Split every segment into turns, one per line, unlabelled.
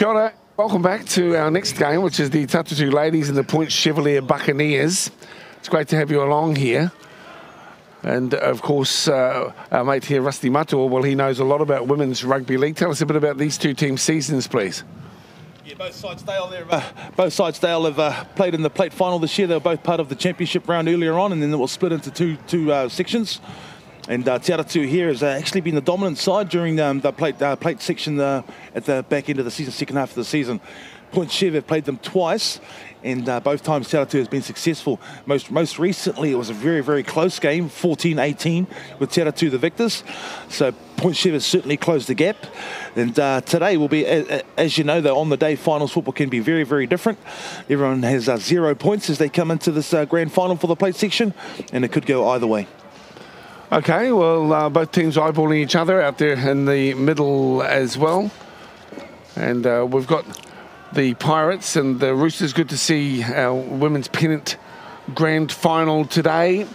Kia ora. Welcome back to our next game, which is the Atatu ladies and the Point Chevalier Buccaneers. It's great to have you along here. And, of course, our mate here, Rusty Matua, well, he knows a lot about women's rugby league. Tell us a bit about these two teams' seasons, please.
Yeah, both sides Dale have played in the plate final this year. They were both part of the championship round earlier on, and then it was split into two sections. And Te Atatu here has actually been the dominant side during the plate section at the back end of the season, second half of the season. Point Chev have played them twice, and both times Te Atatu has been successful. Most recently, it was a very, very close game, 14-18, with Te Atatu the victors. So Point Chev has certainly closed the gap. And today will be, as you know, the on-the-day finals football can be very, very different. Everyone has 0 points as they come into this grand final for the plate section, and it could go either way.
Okay, well, both teams eyeballing each other out there in the middle as well. And we've got the Pirates and the Roosters. Good to see our women's Pennant grand final today.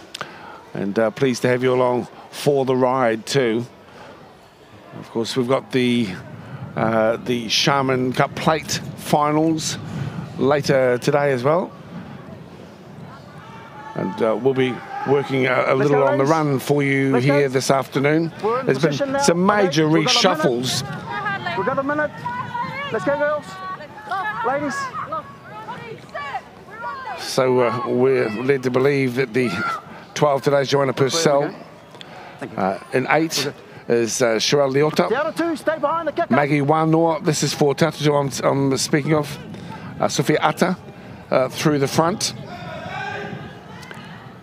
And pleased to have you along for the ride too. Of course, we've got the Shaman Cup Plate finals later today as well. And we'll be working a little on the run for you here this afternoon. There's been some major reshuffles.
We've got a minute. Let's go, girls. Ladies.
So we're led to believe that the 12 today's Joanna Purcell. In 8 is Chevalier Buccaneers. Maggie Wanoa. This is for Atatu I'm speaking of. Sophia Atta through the front.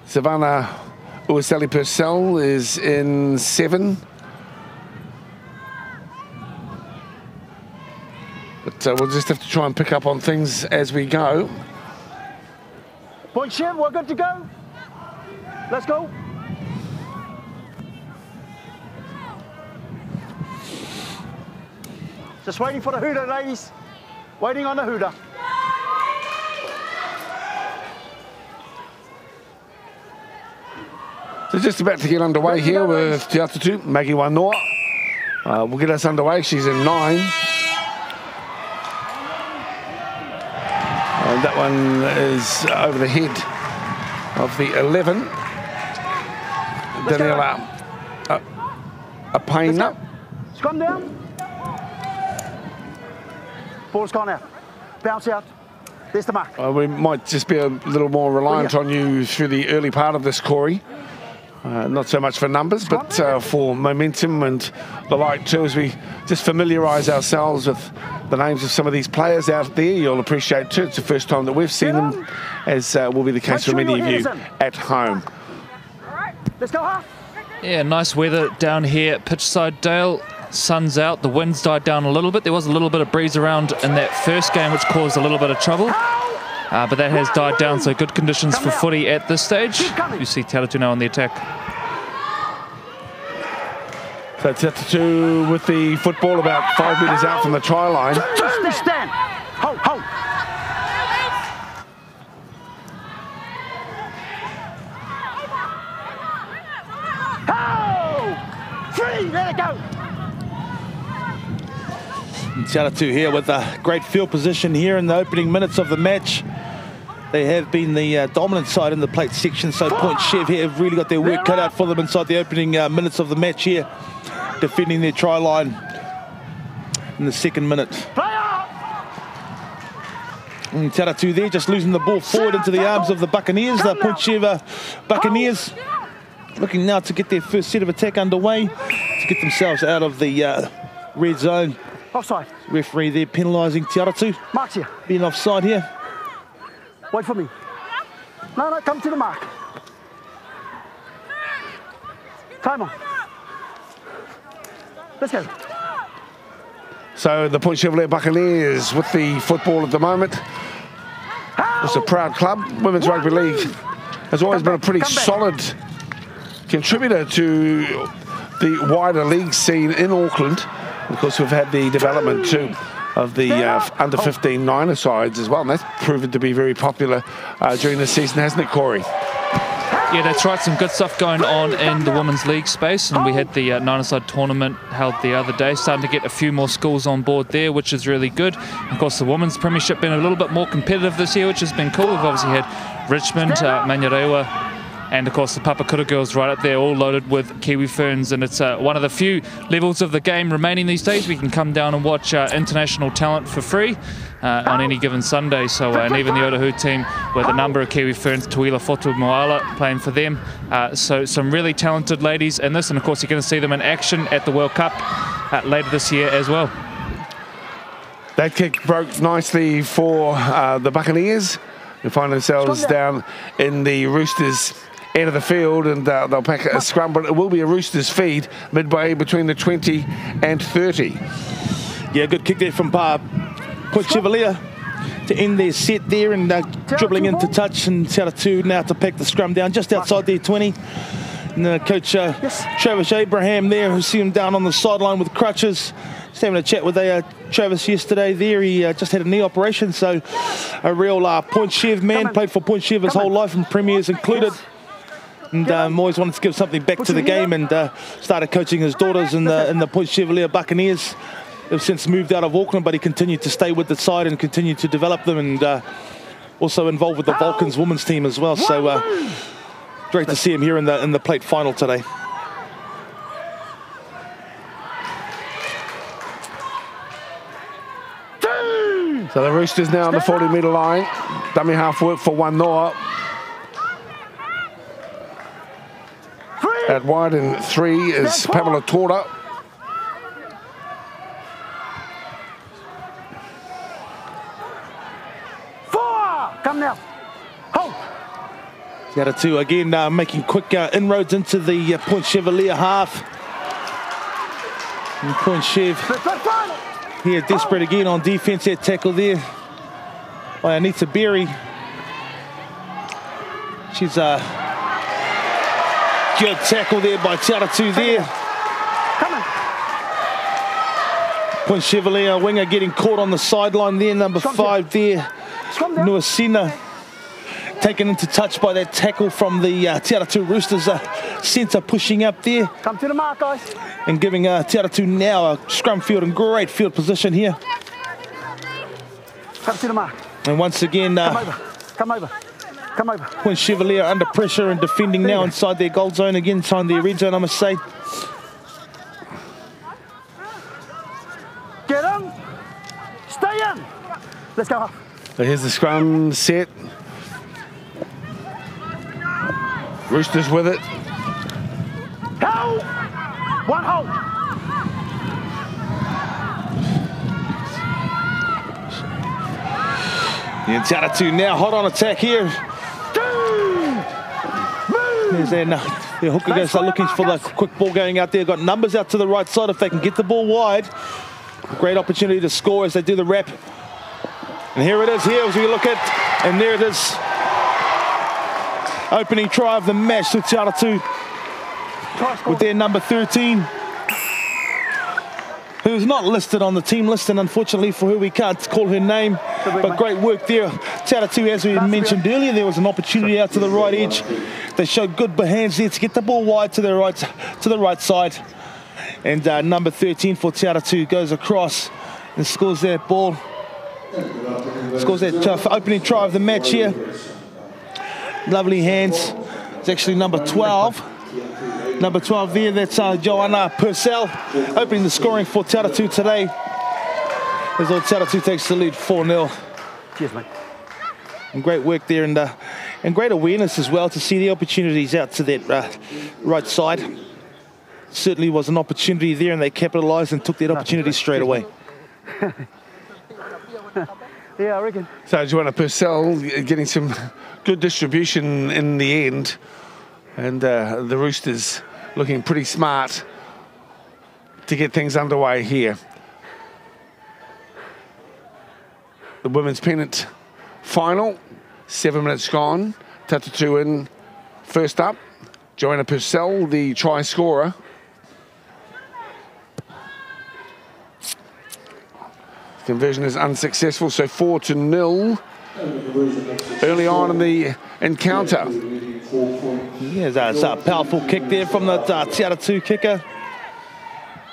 Savannah Uwaseli Purcell is in 7. But we'll just have to try and pick up on things as we go.
Point Chev, we're good to go. Let's go. Just waiting for the hooter, ladies. Waiting on the hooter.
So just about to get underway here with Te Atatu, Maggie Wanoa. Will get us underway. She's in 9. And that one is over the head of the 11. Daniela Apena.
Scrum down. Ball's gone out. Bounce out. There's the mark.
We might just be a little more reliant on you through the early part of this, Corey. Not so much for numbers, but for momentum and the like too, as we just familiarise ourselves with the names of some of these players out there. You'll appreciate too, it's the first time that we've seen them, as will be the case for many of you at home.
All right, let's go half.
Yeah, nice weather down here at Pitchside Dale. Sun's out, the wind's died down a little bit. There was a little bit of breeze around in that first game, which caused a little bit of trouble. But that has died down, so good conditions for footy at this stage. You see Te Atatu now on the attack.
So Te Atatu with the football about 5 metres out from the try line.
Just stand. Hold, hold. Hold! Free, let it go.
Te Atatu here with a great field position here in the opening minutes of the match. They have been the dominant side in the plate section, so Point Chev here have really got their work cut out for them inside the opening minutes of the match here, defending their try line in the second minute. And Te Atatu there just losing the ball forward into the arms of the Buccaneers. The Point Chev Buccaneers looking now to get their first set of attack underway to get themselves out of the red zone.
Offside.
Referee there penalising Te Atatu.
Mark's here.
Being offside here.
Wait for me. No, come to the mark. Time on. Let's go.
So the Point Chevalier Buccaneers with the football at the moment. It's a proud club. Women's Rugby League has always been a pretty solid contributor to the wider league scene in Auckland. Of course, we've had the development too of the under-15 Niner sides as well, and that's proven to be very popular during the season, hasn't it, Corey?
Yeah, that's right. Some good stuff going on in the women's league space, and we had the nine-a-side tournament held the other day, starting to get a few more schools on board there, which is really good. Of course, the women's premiership been a little bit more competitive this year, which has been cool. We've obviously had Richmond, Manurewa, and of course the Papakura girls right up there, all loaded with Kiwi Ferns, and it's one of the few levels of the game remaining these days. We can come down and watch international talent for free on any given Sunday. So and even the Otahu team with a number of Kiwi Ferns, Tuila Fotu Moala playing for them. So some really talented ladies in this, and of course you're going to see them in action at the World Cup later this year as well.
That kick broke nicely for the Buccaneers. They find themselves down in the Roosters end of the field, and they'll pack a scrum, but it will be a Roosters feed midway between the 20 and 30.
Yeah, good kick there from Point Chevalier to end their set there, and dribbling into touch, and Atatu now to pack the scrum down just outside their 20. And coach Travis Abraham there, who see him down on the sideline with crutches. Just having a chat with Travis yesterday there. He just had a knee operation, so a real Point Chev man, played for Point Chev his whole life, and premiers included. And always wanted to give something back to the game, and started coaching his daughters in the Point Chevalier Buccaneers. They've since moved out of Auckland, but he continued to stay with the side and continued to develop them, and also involved with the Vulcans women's team as well. So great to see him here in the plate final today.
So the Roosters now on the 40-metre line. Dummy half work for one Noah. At wide and 3 is Pamela Torda.
Come now. Hold.
Atatu again making quick inroads into the Point Chevalier half. And Point Chev here desperate again on defence. That tackle there by Anita Berry. She's good tackle there by Atatu there. Point Chevalier winger getting caught on the sideline there. Number 5 there, Nuasina, taken into touch by that tackle from the Atatu Roosters centre, pushing up there.
Come to the mark, guys. And
giving Atatu now a scrum field and great field position here.
Come to the mark.
And once again,
come over.
Point Chevalier under pressure and defending now inside their goal zone again, inside their red zone, I must say.
Get him. Stay in. Let's go up.
So here's the scrum set. Roosters with it.
Hold. One hold.
The Atatu now hot on attack here. There's their hooker going to start looking for the quick ball going out there. Got numbers out to the right side if they can get the ball wide. Great opportunity to score as they do the wrap. And here it is here as we look at, and there it is. Opening try of the match to Atatu with their number 13, who's not listed on the team list, and unfortunately for who we can't call her name, but great work there. Atatu, as we mentioned earlier, there was an opportunity out to the right edge. They showed good hands there to get the ball wide to the right side. And number 13 for Atatu goes across and scores that ball. Scores that opening try of the match here. Lovely hands. It's actually number 12. Number 12 there, that's Joanna Purcell, opening the scoring for Atatu today. As old Atatu takes the lead 4-0.
Cheers, mate.
And great work there, and great awareness as well to see the opportunities out to that right side. Certainly was an opportunity there, and they capitalised and took that opportunity straight away.
Yeah, I reckon.
So Joanna Purcell getting some good distribution in the end, and the Roosters looking pretty smart to get things underway here. The women's pennant final, 7 minutes gone. Atatu in first up. Joanna Purcell, the try scorer. Conversion is unsuccessful, so 4-0 early on in the encounter.
Yeah, that's a powerful kick there from the Te Atatu kicker.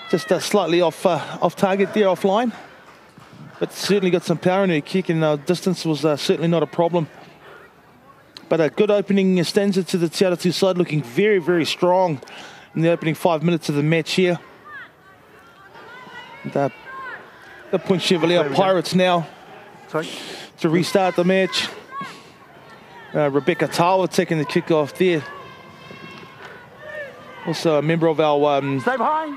Just slightly off target there, offline. But certainly got some power in her kick, and distance was certainly not a problem. But a good opening stanza to the Te Atatu side, looking very, very strong in the opening 5 minutes of the match here. The Point Chevalier Pirates now to restart the match. Rebecca Tawa taking the kickoff there. Also a member of our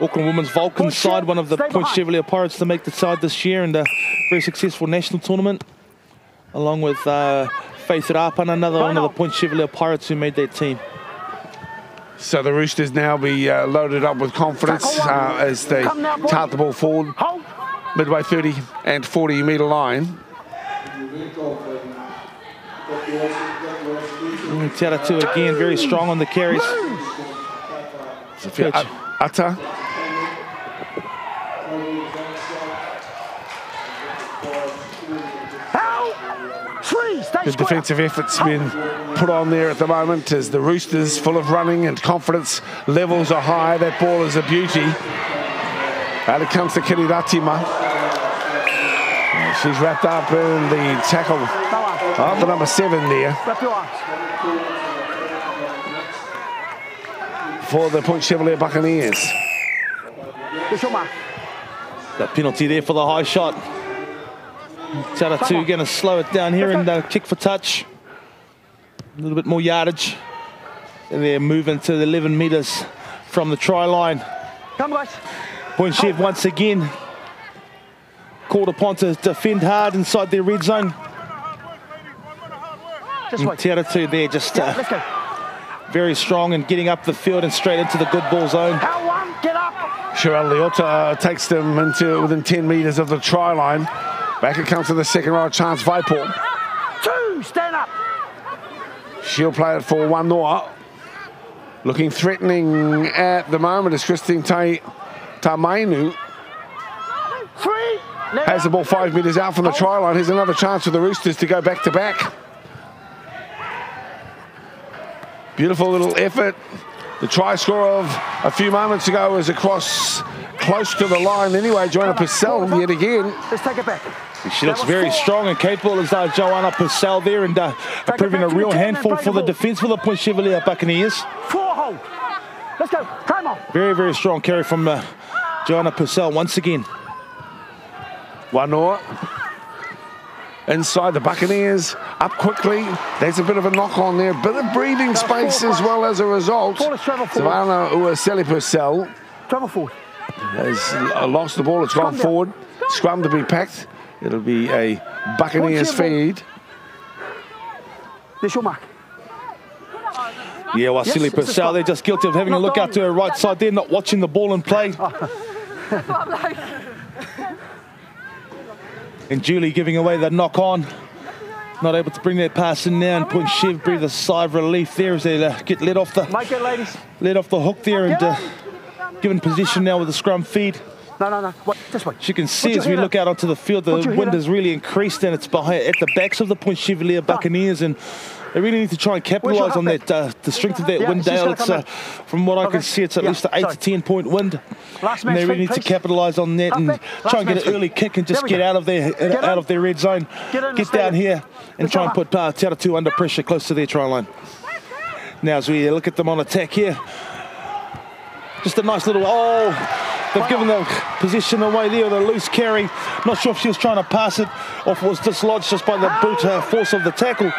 Auckland Women's Vulcans side, one of the Point Chevalier Pirates to make the side this year, and a very successful national tournament, along with Faith Rapana, another one of the Point Chevalier Pirates who made that team.
So the Roosters now be loaded up with confidence as they tart the ball forward, midway 30 and 40 metre line.
Te Atatu again, very strong on the carries.
Ata. Good defensive efforts being put on there at the moment as the Roosters, full of running and confidence levels are high. That ball is a beauty. Out it comes to Kiriratima. She's wrapped up in the tackle of the number 7 there for the Point Chevalier Buccaneers.
That penalty there for the high shot. Te Atatu going to slow it down here and kick for touch. A little bit more yardage. And they're moving to the 11 metres from the try line. Point Chev once again called upon to defend hard inside their red zone. Te Atatu there just very strong and getting up the field and straight into the good ball zone.
Cheryl Leota takes them into within 10 metres of the try line. Back it comes to the second row, Chance Vaipor.
2, stand up.
She'll play it for 1-0. Looking threatening at the moment is Christine Tamainu.
3.
Has the ball 5 metres out from the try line. Here's another chance for the Roosters to go back to back. Beautiful little effort. The try score of a few moments ago was across close to the line anyway. Joanna Purcell yet again.
Let's take it back.
She looks very strong and capable as Joanna Purcell there, and proving a real handful for the defence for the Point Chevalier Buccaneers.
4 hold. Let's go. Come on.
Very, very strong carry from Joanna Purcell once again.
1-0. Inside the Buccaneers, up quickly. There's a bit of a knock on there, bit of breathing space as well as a result. Savannah Uaseli Purcell has lost the ball, it's gone forward. Scrum to be packed. It'll be a Buccaneers feed.
There's your mark.
Yeah, Wasili Purcell, they're just guilty of having a look out to her right side there, not watching the ball in play. And Julie giving away the knock on. Not able to bring that pass in now, and Point Chev breathe a sigh of relief there as they get let off the hook there, and given position now with the scrum feed.
No. This way.
As you can see as we look out onto the field, the wind has really increased, and it's behind at the backs of the Point Chevalier Buccaneers, and they really need to try and capitalise on that the strength of that wind, Dale. It's from what I can see, it's at least an 8 to 10 point wind, and they really need to capitalise on that and try and get an early kick and just get out of their red zone, get down here and try and put Te Atatu under pressure close to their try line. Now as we look at them on attack here, just a nice little they've given the position away there with a loose carry. Not sure if she was trying to pass it or if it was dislodged just by the brute force of the tackle.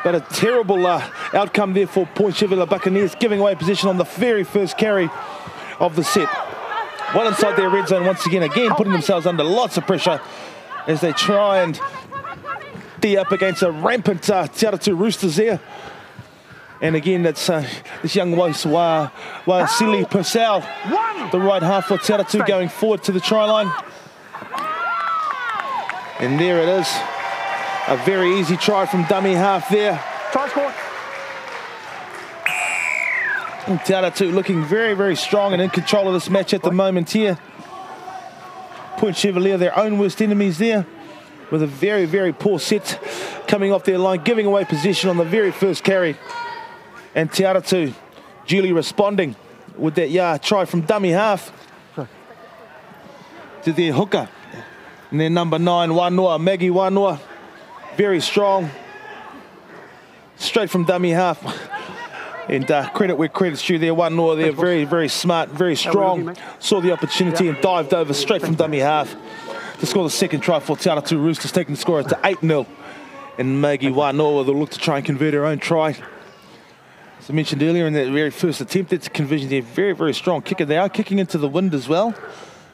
But a terrible outcome there for Point Chevalier Buccaneers, giving away position on the very first carry of the set. Well inside their red zone once again, putting themselves under lots of pressure as they try and tee up against a rampant Te Atatu Roosters there. And again, that's this young Wasili Purcell, the right half for Te Atatu, going forward to the try line. And there it is. A very easy try from dummy half there.
Try score.
And Te Atatu looking very, very strong and in control of this match at the moment here. Point Chevalier, their own worst enemies there, with a very, very poor set coming off their line, giving away possession on the very first carry. And Te Atatu duly responding with that try from dummy half to their hooker. And then number 9, Wanoa, Maggie Wanoa, very strong, straight from dummy half. And credit where credit's due there, Wanoa there, very, very smart, very strong. Saw the opportunity and dived over straight from dummy half to score the second try for Te Atatu Roosters, taking the score to 8-0. And Maggie Wanoa will look to try and convert her own try. As I mentioned earlier, in that very first attempt, it's a conversion. They're very, very strong kicker. They are kicking into the wind as well.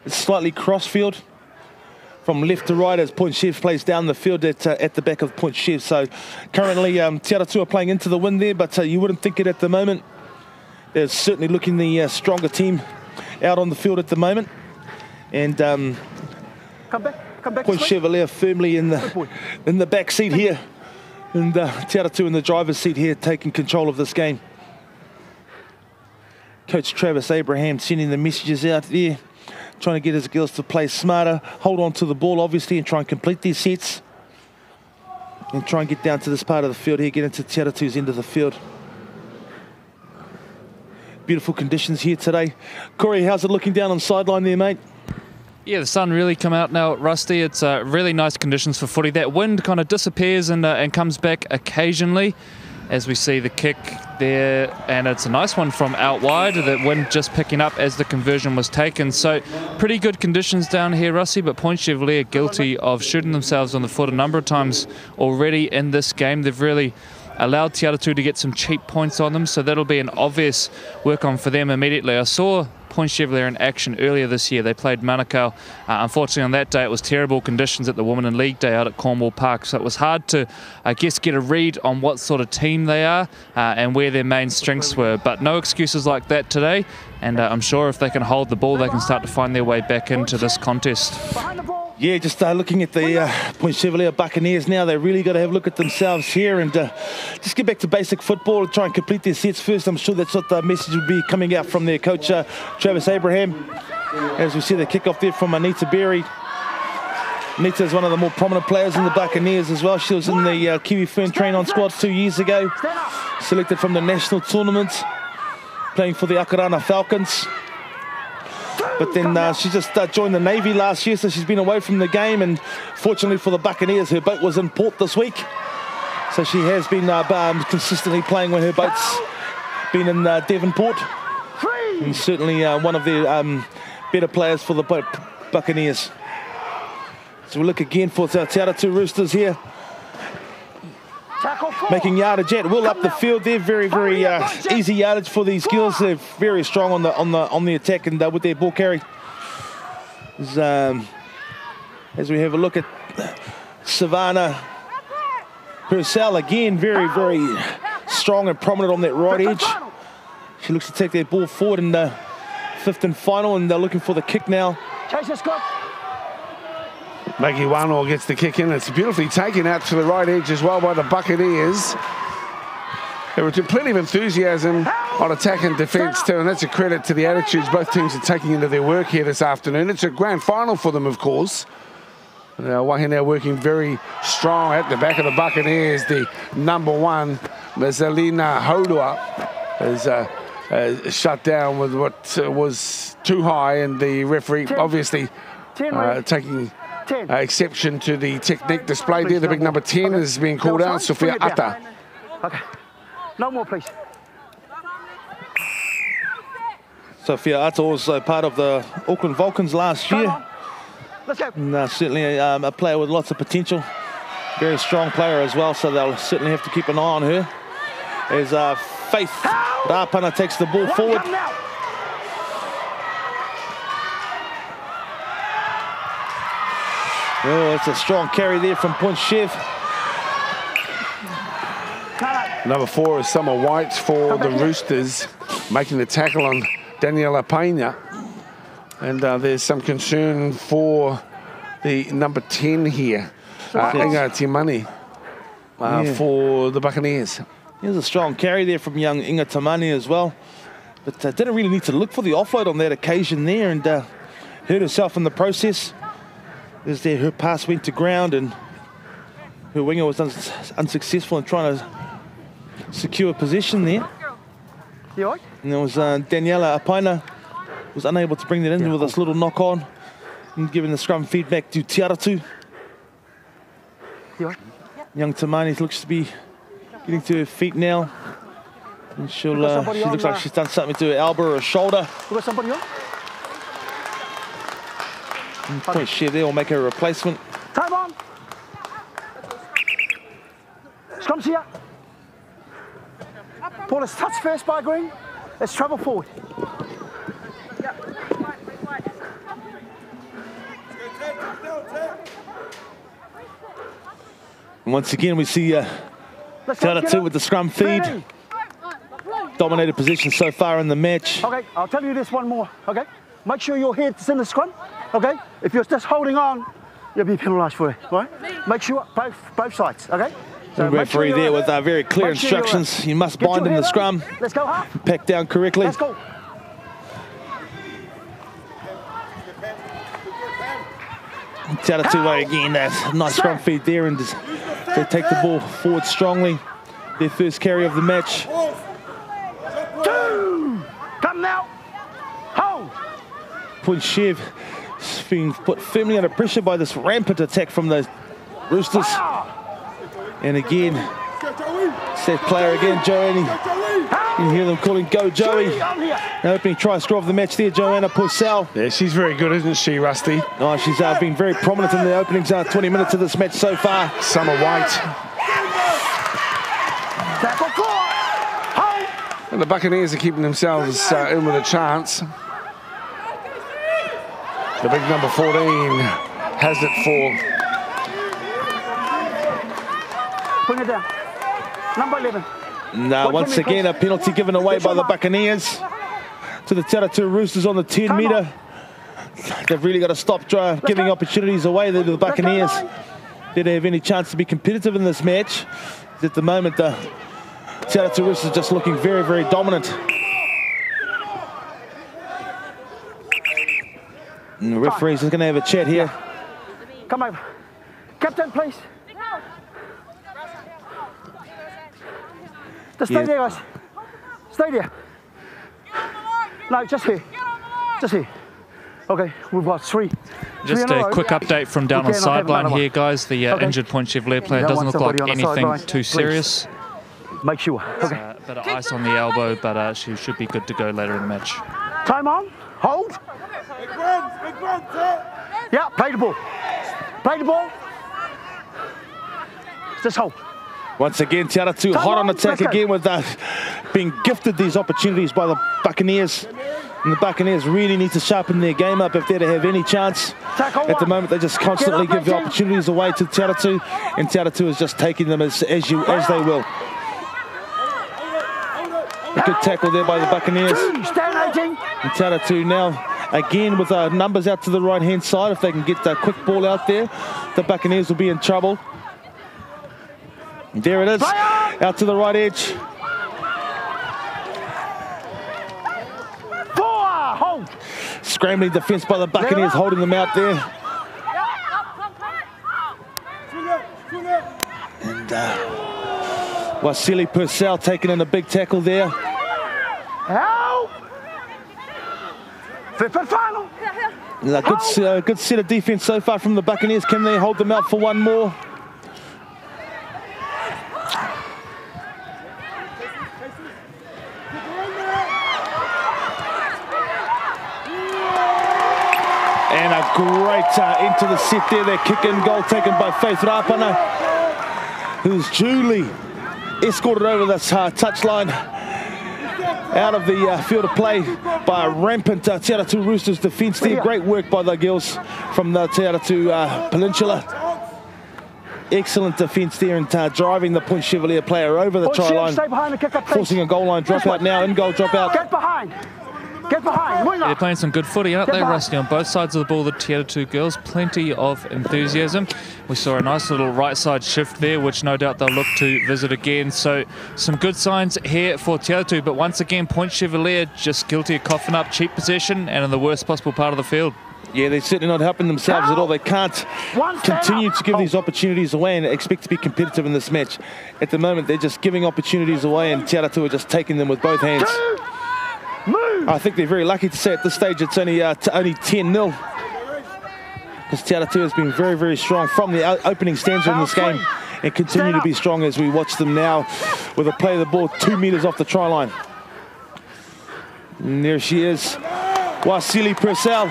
It's slightly crossfield from left to right as Point Chev plays down the field at the back of Point Chev. So currently Te Atatu are playing into the wind there, but you wouldn't think it at the moment. They're certainly looking the stronger team out on the field at the moment. And
Come back
Point Chevalier firmly in the back seat here. And Te Atatu in the driver's seat here, taking control of this game. Coach Travis Abraham sending the messages out there, trying to get his girls to play smarter, hold on to the ball, obviously, and try and complete these sets. And try and get down to this part of the field here, get into Te Atatu's end of the field. Beautiful conditions here today. Corey, how's it looking down on the sideline there, mate?
Yeah, the sun really come out now, Rusty. It's really nice conditions for footy. That wind kind of disappears and comes back occasionally as we see the kick there, and it's a nice one from out wide. The wind just picking up as the conversion was taken. So pretty good conditions down here, Rusty, but Point Chevalier guilty of shooting themselves on the foot a number of times already in this game. They've really allowed Te Atatu to get some cheap points on them, so that'll be an obvious work on for them immediately. I saw Point Chevalier in action earlier this year. They played Manukau. Unfortunately, on that day, it was terrible conditions at the Women in League Day out at Cornwall Park, so it was hard to, I guess, get a read on what sort of team they are and where their main strengths were. But no excuses like that today, and I'm sure if they can hold the ball, they can start to find their way back into this contest.
Yeah, just looking at the Point Chevalier Buccaneers now. They really got to have a look at themselves here and just get back to basic football and try and complete their sets first. I'm sure that's what the message would be coming out from their coach, Travis Abraham. As we see the kickoff there from Anita Berry. Anita is one of the more prominent players in the Buccaneers as well. She was in the Kiwi Fern train-on squad 2 years ago. Selected from the national tournament, playing for the Akarana Falcons. But then she just joined the Navy last year, so she's been away from the game. And fortunately for the Buccaneers, her boat was in port this week. So she has been consistently playing when her boat's been in Devonport. And certainly one of the better players for the Buccaneers. So we look again for Te Atatu Roosters here. Making yardage at will up the field there. Very, very easy yardage for these girls. They're very strong on the attack and with their ball carry. As we have a look at Savannah Purcell again, very, very strong and prominent on that right edge. She looks to take their ball forward in the fifth and final, and they're looking for the kick now.
Maggie Wanoa gets the kick in. It's beautifully taken out to the right edge as well by the Buccaneers. There was plenty of enthusiasm on attack and defence too, and that's a credit to the attitudes both teams are taking into their work here this afternoon. It's a grand final for them, of course. Wahine working very strong at the back of the Buccaneers. The number 1, Zelina Hodua, is shut down with what was too high, and the referee obviously taking exception to the technique displayed there. The big number 10 is being called out, Sophia Atta.
Okay. No more, please.
Sophia Atta was part of the Auckland Vulcans last year.
Let's go.
And, certainly a player with lots of potential. Very strong player as well, so they'll certainly have to keep an eye on her. As Faith Rapana takes the ball forward. Oh, it's a strong carry there from Point Chev.
Number 4 is Summer White for the Roosters, making the tackle on Daniela Pena. And there's some concern for the number 10 here, Inga Timani, for the Buccaneers.
Here's a strong carry there from young Inga Timani as well. But didn't really need to look for the offload on that occasion there, and hurt herself in the process. As there, her pass went to ground, and her winger was unsuccessful in trying to secure possession there.
You all right?
And there was Daniela Apaina was unable to bring that in with this little knock on and giving the scrum feedback to Atatu.
You all right?
Young Tamani looks to be getting to her feet now. And she looks like she's done something to her elbow or her shoulder.
You got somebody on?
And point share there will make her a replacement.
Time on. Scrum's here. Ball is touched first by Green. Let's travel forward.
And once again, we see Atatu with the scrum feed. Dominated position so far in the match.
Okay, I'll tell you this one more, okay? Make sure your head's in the scrum, okay? If you're just holding on, you'll be penalised for it, all right? Make sure both sides, okay?
So the referee there with very clear instructions. You must bind in the scrum.
Let's go half.
Pack down correctly.
Let's go.
Atatu again, nice scrum feed there, and they take the ball forward strongly. Their first carry of the match.
2. Come now. Hold.
Point Chev being put firmly under pressure by this rampant attack from the Roosters. And again, set player again, Joanne. You can hear them calling, "Go Joey." The opening try score of the match there, Joanna Purcell.
Yeah, she's very good, isn't she, Rusty?
Oh, she's been very prominent in the opening 20 minutes of this match so far.
Summer White. And the Buccaneers are keeping themselves in with a chance. The big number 14 has it for...
Bring it down. Number 11.
Now, once again, a penalty given away by the Buccaneers to the Atatu Roosters on the 10 metre. They've really got to stop giving opportunities away to the Buccaneers. Did they have any chance to be competitive in this match? At the moment, the Atatu Roosters just looking very, very dominant. And the referee's going to have a chat here.
Come over. Captain, please. Just stay there, guys. Stay there. No, just here. Just here. Okay, we've got 3.
Just a quick update from down on sideline here, guys. The injured Point Chevalier player doesn't look like anything too serious.
Make sure. Okay.
Bit of ice on the elbow, but she should be good to go later in the match.
Time on. Hold. Yeah, play the ball. Play the ball. Just hold.
Once again, Atatu hot on attack again with being gifted these opportunities by the Buccaneers. And the Buccaneers really need to sharpen their game up if they're to have any chance. At the moment, they just constantly give the opportunities away to Atatu, and Atatu is just taking them as they will. A good tackle there by the Buccaneers. And Atatu now again with numbers out to the right-hand side. If they can get that quick ball out there, the Buccaneers will be in trouble. There it is, out to the right edge.
4, hold.
Scrambling defence by the Buccaneers, holding them out there. And Wasili Purcell taking in a big tackle there.
Help! Flip and final.
A good set of defence so far from the Buccaneers. Can they hold them out for one more? And a great into the set there. That kick in goal taken by Faith Rapana, who's duly escorted over this touchline out of the field of play by a rampant Te Atatu Roosters defence there. Great work by the girls from the Te Atatu Peninsula. Excellent defence there and driving the Point Chevalier player over the try line, forcing a goal line dropout now, in-goal dropout.
Get behind. Get behind.
They're playing some good footy, aren't they, Rusty? On both sides of the ball, the Te Atatu girls. Plenty of enthusiasm. We saw a nice little right side shift there, which no doubt they'll look to visit again. So some good signs here for Te Atatu. But once again, Point Chevalier just guilty of coughing up cheap possession and in the worst possible part of the field.
Yeah, they're certainly not helping themselves at all. They can't continue to give these opportunities away and expect to be competitive in this match. At the moment, they're just giving opportunities away, and Te Atatu are just taking them with both hands. I think they're very lucky to say at this stage it's only 10-0. Because Te Atatu has been very, very strong from the opening stanza in this game and continue to be strong as we watch them now with a play of the ball 2 meters off the try line. And there she is, Wasili Purcell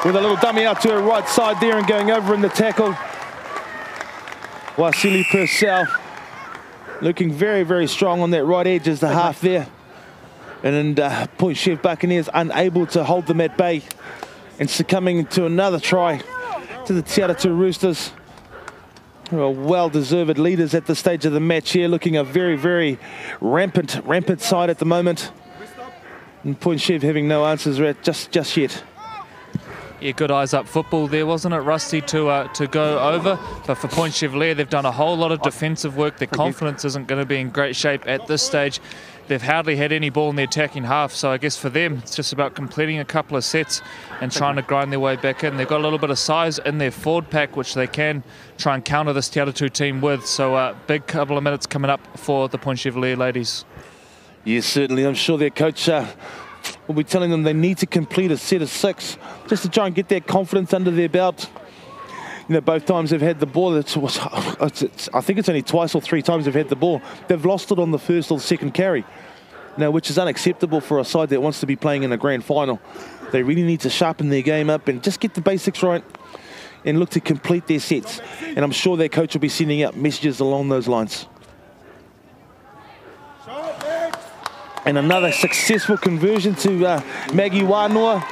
with a little dummy out to her right side there and going over in the tackle. Wasili Purcell looking very, very strong on that right edge as the half there. And Point Chef Buccaneers unable to hold them at bay and succumbing to another try to the Te Atatu Roosters, who are well-deserved leaders at this stage of the match here, looking a very, very rampant side at the moment. And Point Chef having no answers just yet.
Yeah, good eyes up football there, wasn't it, Rusty, to go over? But for Point Chevalier, they've done a whole lot of defensive work. Their confidence isn't going to be in great shape at this stage. They've hardly had any ball in the attacking half, so I guess for them it's just about completing a couple of sets and trying to grind their way back in. They've got a little bit of size in their forward pack, which they can try and counter this Te Atatu team with. So big couple of minutes coming up for the Point Chevalier ladies.
Yes, certainly. I'm sure their coach will be telling them they need to complete a set of 6 just to try and get their confidence under their belt. You know, both times they've had the ball, I think it's only twice or 3 times they've had the ball. They've lost it on the first or the second carry. Now, which is unacceptable for a side that wants to be playing in a grand final. They really need to sharpen their game up and just get the basics right and look to complete their sets. And I'm sure their coach will be sending out messages along those lines. And another successful conversion to Maggie Wanoa.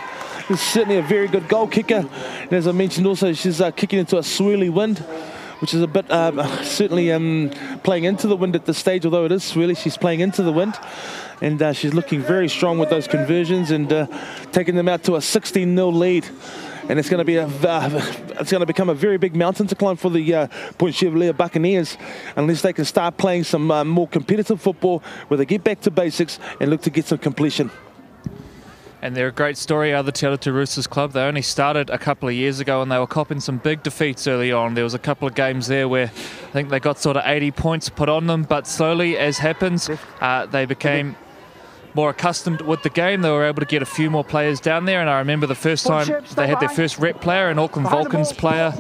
Is certainly a very good goal kicker. And as I mentioned also, she's kicking into a swirly wind, which is a bit certainly playing into the wind at this stage, although it is swirly, she's playing into the wind. And she's looking very strong with those conversions and taking them out to a 16-0 lead. And it's going to be it's going to become a very big mountain to climb for the Point Chevalier Buccaneers unless they can start playing some more competitive football where they get back to basics and look to get some completion.
And they're a great story out of the Te Atatu Roosters club. They only started a couple of years ago and they were copping some big defeats early on. There was a couple of games there where I think they got sort of 80 points put on them, but slowly, as happens, they became more accustomed with the game. They were able to get a few more players down there, and I remember the first time they had their first rep player, an Auckland Vulcans player,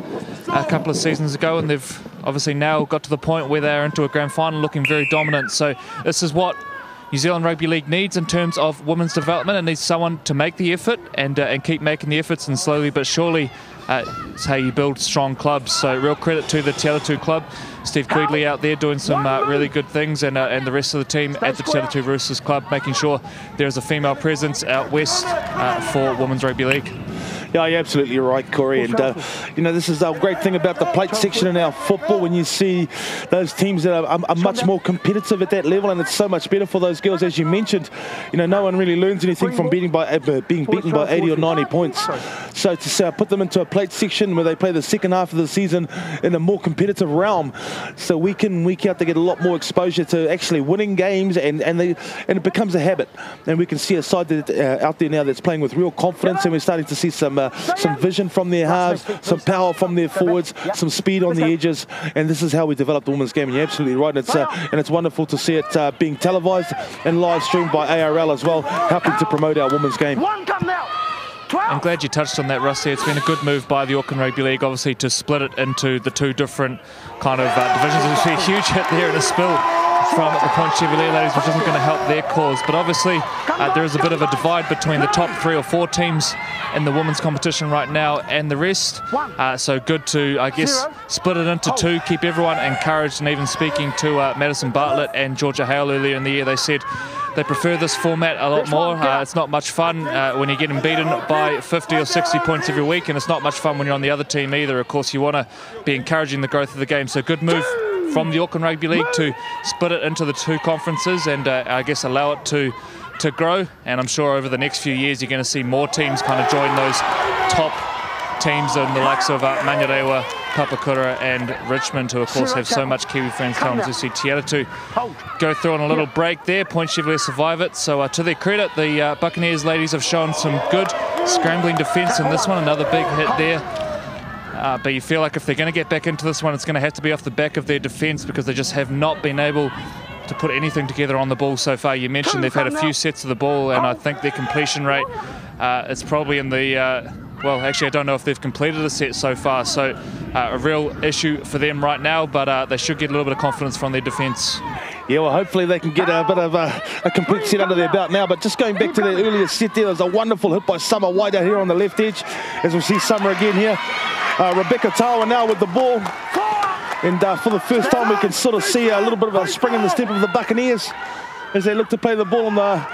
a couple of seasons ago, and they've obviously now got to the point where they're into a grand final looking very dominant. So this is what New Zealand Rugby League needs in terms of women's development. It needs someone to make the effort and keep making the efforts, and slowly but surely it's how you build strong clubs. So real credit to the Te Atatu club. Steve Quigley out there doing some really good things, and the rest of the team at the Te Atatu Roosters club making sure there's a female presence out west for Women's Rugby League.
Yeah, you're absolutely right, Corey. And, you know, this is the great thing about the plate section in our football, when you see those teams that are much more competitive at that level, and it's so much better for those girls. As you mentioned, you know, no one really learns anything from being beaten by 80 or 90 points. So to put them into a plate section where they play the second half of the season in a more competitive realm, so week in, week out, they get a lot more exposure to actually winning games, and it becomes a habit. And we can see a side that out there now that's playing with real confidence, and we're starting to see some vision from their halves, some power from their forwards, some speed on the edges, and this is how we develop the women's game. And you're absolutely right, and it's wonderful to see it being televised and live streamed by ARL as well, helping to promote our women's game.
I'm glad you touched on that, Rusty. It's been a good move by the Auckland Rugby League, obviously, to split it into the 2 different kind of divisions. There's a huge hit there and a spill from the Point Chevalier ladies, which isn't going to help their cause. But obviously, there is a bit of a divide between the top 3 or 4 teams in the women's competition right now and the rest. So good to, I guess, split it into 2, keep everyone encouraged. And even speaking to Madison Bartlett and Georgia Hale earlier in the year, they said they prefer this format a lot more. It's not much fun when you're getting beaten by 50 or 60 points every week, and it's not much fun when you're on the other team either. Of course, you want to be encouraging the growth of the game. So good move from the Auckland Rugby League to split it into the 2 conferences and I guess allow it to grow. And I'm sure over the next few years you're going to see more teams kind of join those top teams in the likes of Manurewa, Papakura and Richmond, who of course have so much Kiwi friends coming to see Te Atatu go through on a little break there. Point Chevalier survive it. So to their credit, the Buccaneers ladies have shown some good scrambling defence in this one. Another big hit there. But you feel like if they're going to get back into this one, it's going to have to be off the back of their defence, because they just have not been able to put anything together on the ball so far. You mentioned they've had a few sets of the ball, and I think their completion rate is probably in the... well, actually, I don't know if they've completed a set so far, so a real issue for them right now, but they should get a little bit of confidence from their defence.
Yeah, well, hopefully they can get a bit of a complete set under their belt now. But just going back to the earlier set there, there's a wonderful hit by Summer White out here on the left edge. As we'll see Summer again here. Rebecca Tawa now with the ball. And for the first time, we can sort of see a little bit of a spring in the step of the Buccaneers as they look to play the ball on the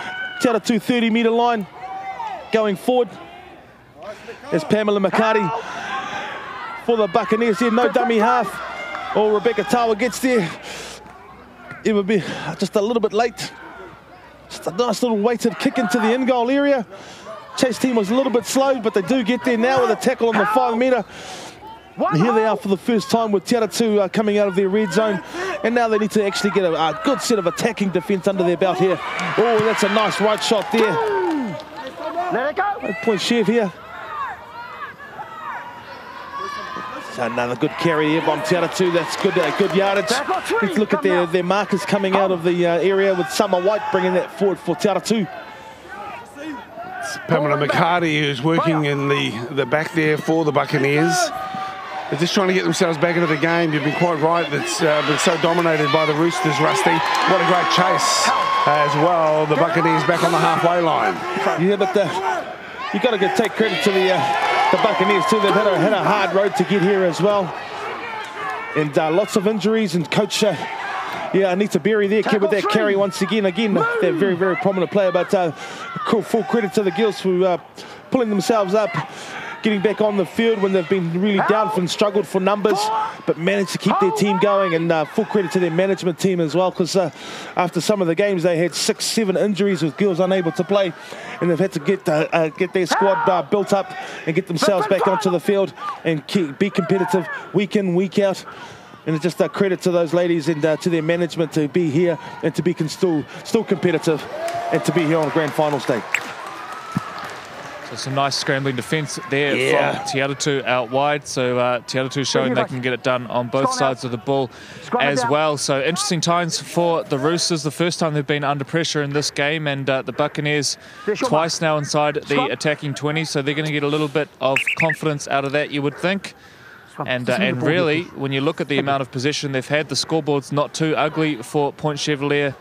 Te Atatu 30-metre line. Going forward, there's Pamela McCarty for the Buccaneers here. No dummy half. Oh, Rebecca Tawa gets there. It would be just a little bit late. Just a nice little weighted kick into the in-goal area. Chase team was a little bit slow, but they do get there now with a tackle on the 5-metre. And here they are for the first time with Te Atatu coming out of their red zone. And now they need to actually get a good set of attacking defence under their belt here. Oh, that's a nice right shot there.
Let it go.
Point Chev here. Another good carry here by Te Atatu. That's good yardage. Let's look at their markers coming out of the area with Summer White bringing that forward for Te Atatu.
It's Pamela McCarty who's working in the back there for the Buccaneers. They're just trying to get themselves back into the game. You've been quite right. It's been so dominated by the Roosters, Rusty. What a great chase as well. The Buccaneers back on the halfway line.
Yeah, but you got to take credit to the Buccaneers too. They've had a hard road to get here as well, and lots of injuries. And coach, Anita Berry there with that carry once again. They're very, very prominent player, but full credit to the girls for pulling themselves up, getting back on the field when they've been really down and struggled for numbers, but managed to keep their team going. And full credit to their management team as well, because after some of the games they had 6-7 injuries with girls unable to play, and they've had to get their squad built up and get themselves back onto the field and be competitive week in, week out. And it's just a credit to those ladies and to their management to be here and to be still competitive and to be here on grand finals day.
So some nice scrambling defence there from Te Atatu out wide. So Te Atatu showing they can get it done on both sides of the ball as well. So interesting times for the Roosters. The first time they've been under pressure in this game, and the Buccaneers twice now inside the attacking 20. So they're going to get a little bit of confidence out of that, you would think. And really, when you look at the amount of possession they've had, the scoreboard's not too ugly for Point Chevalier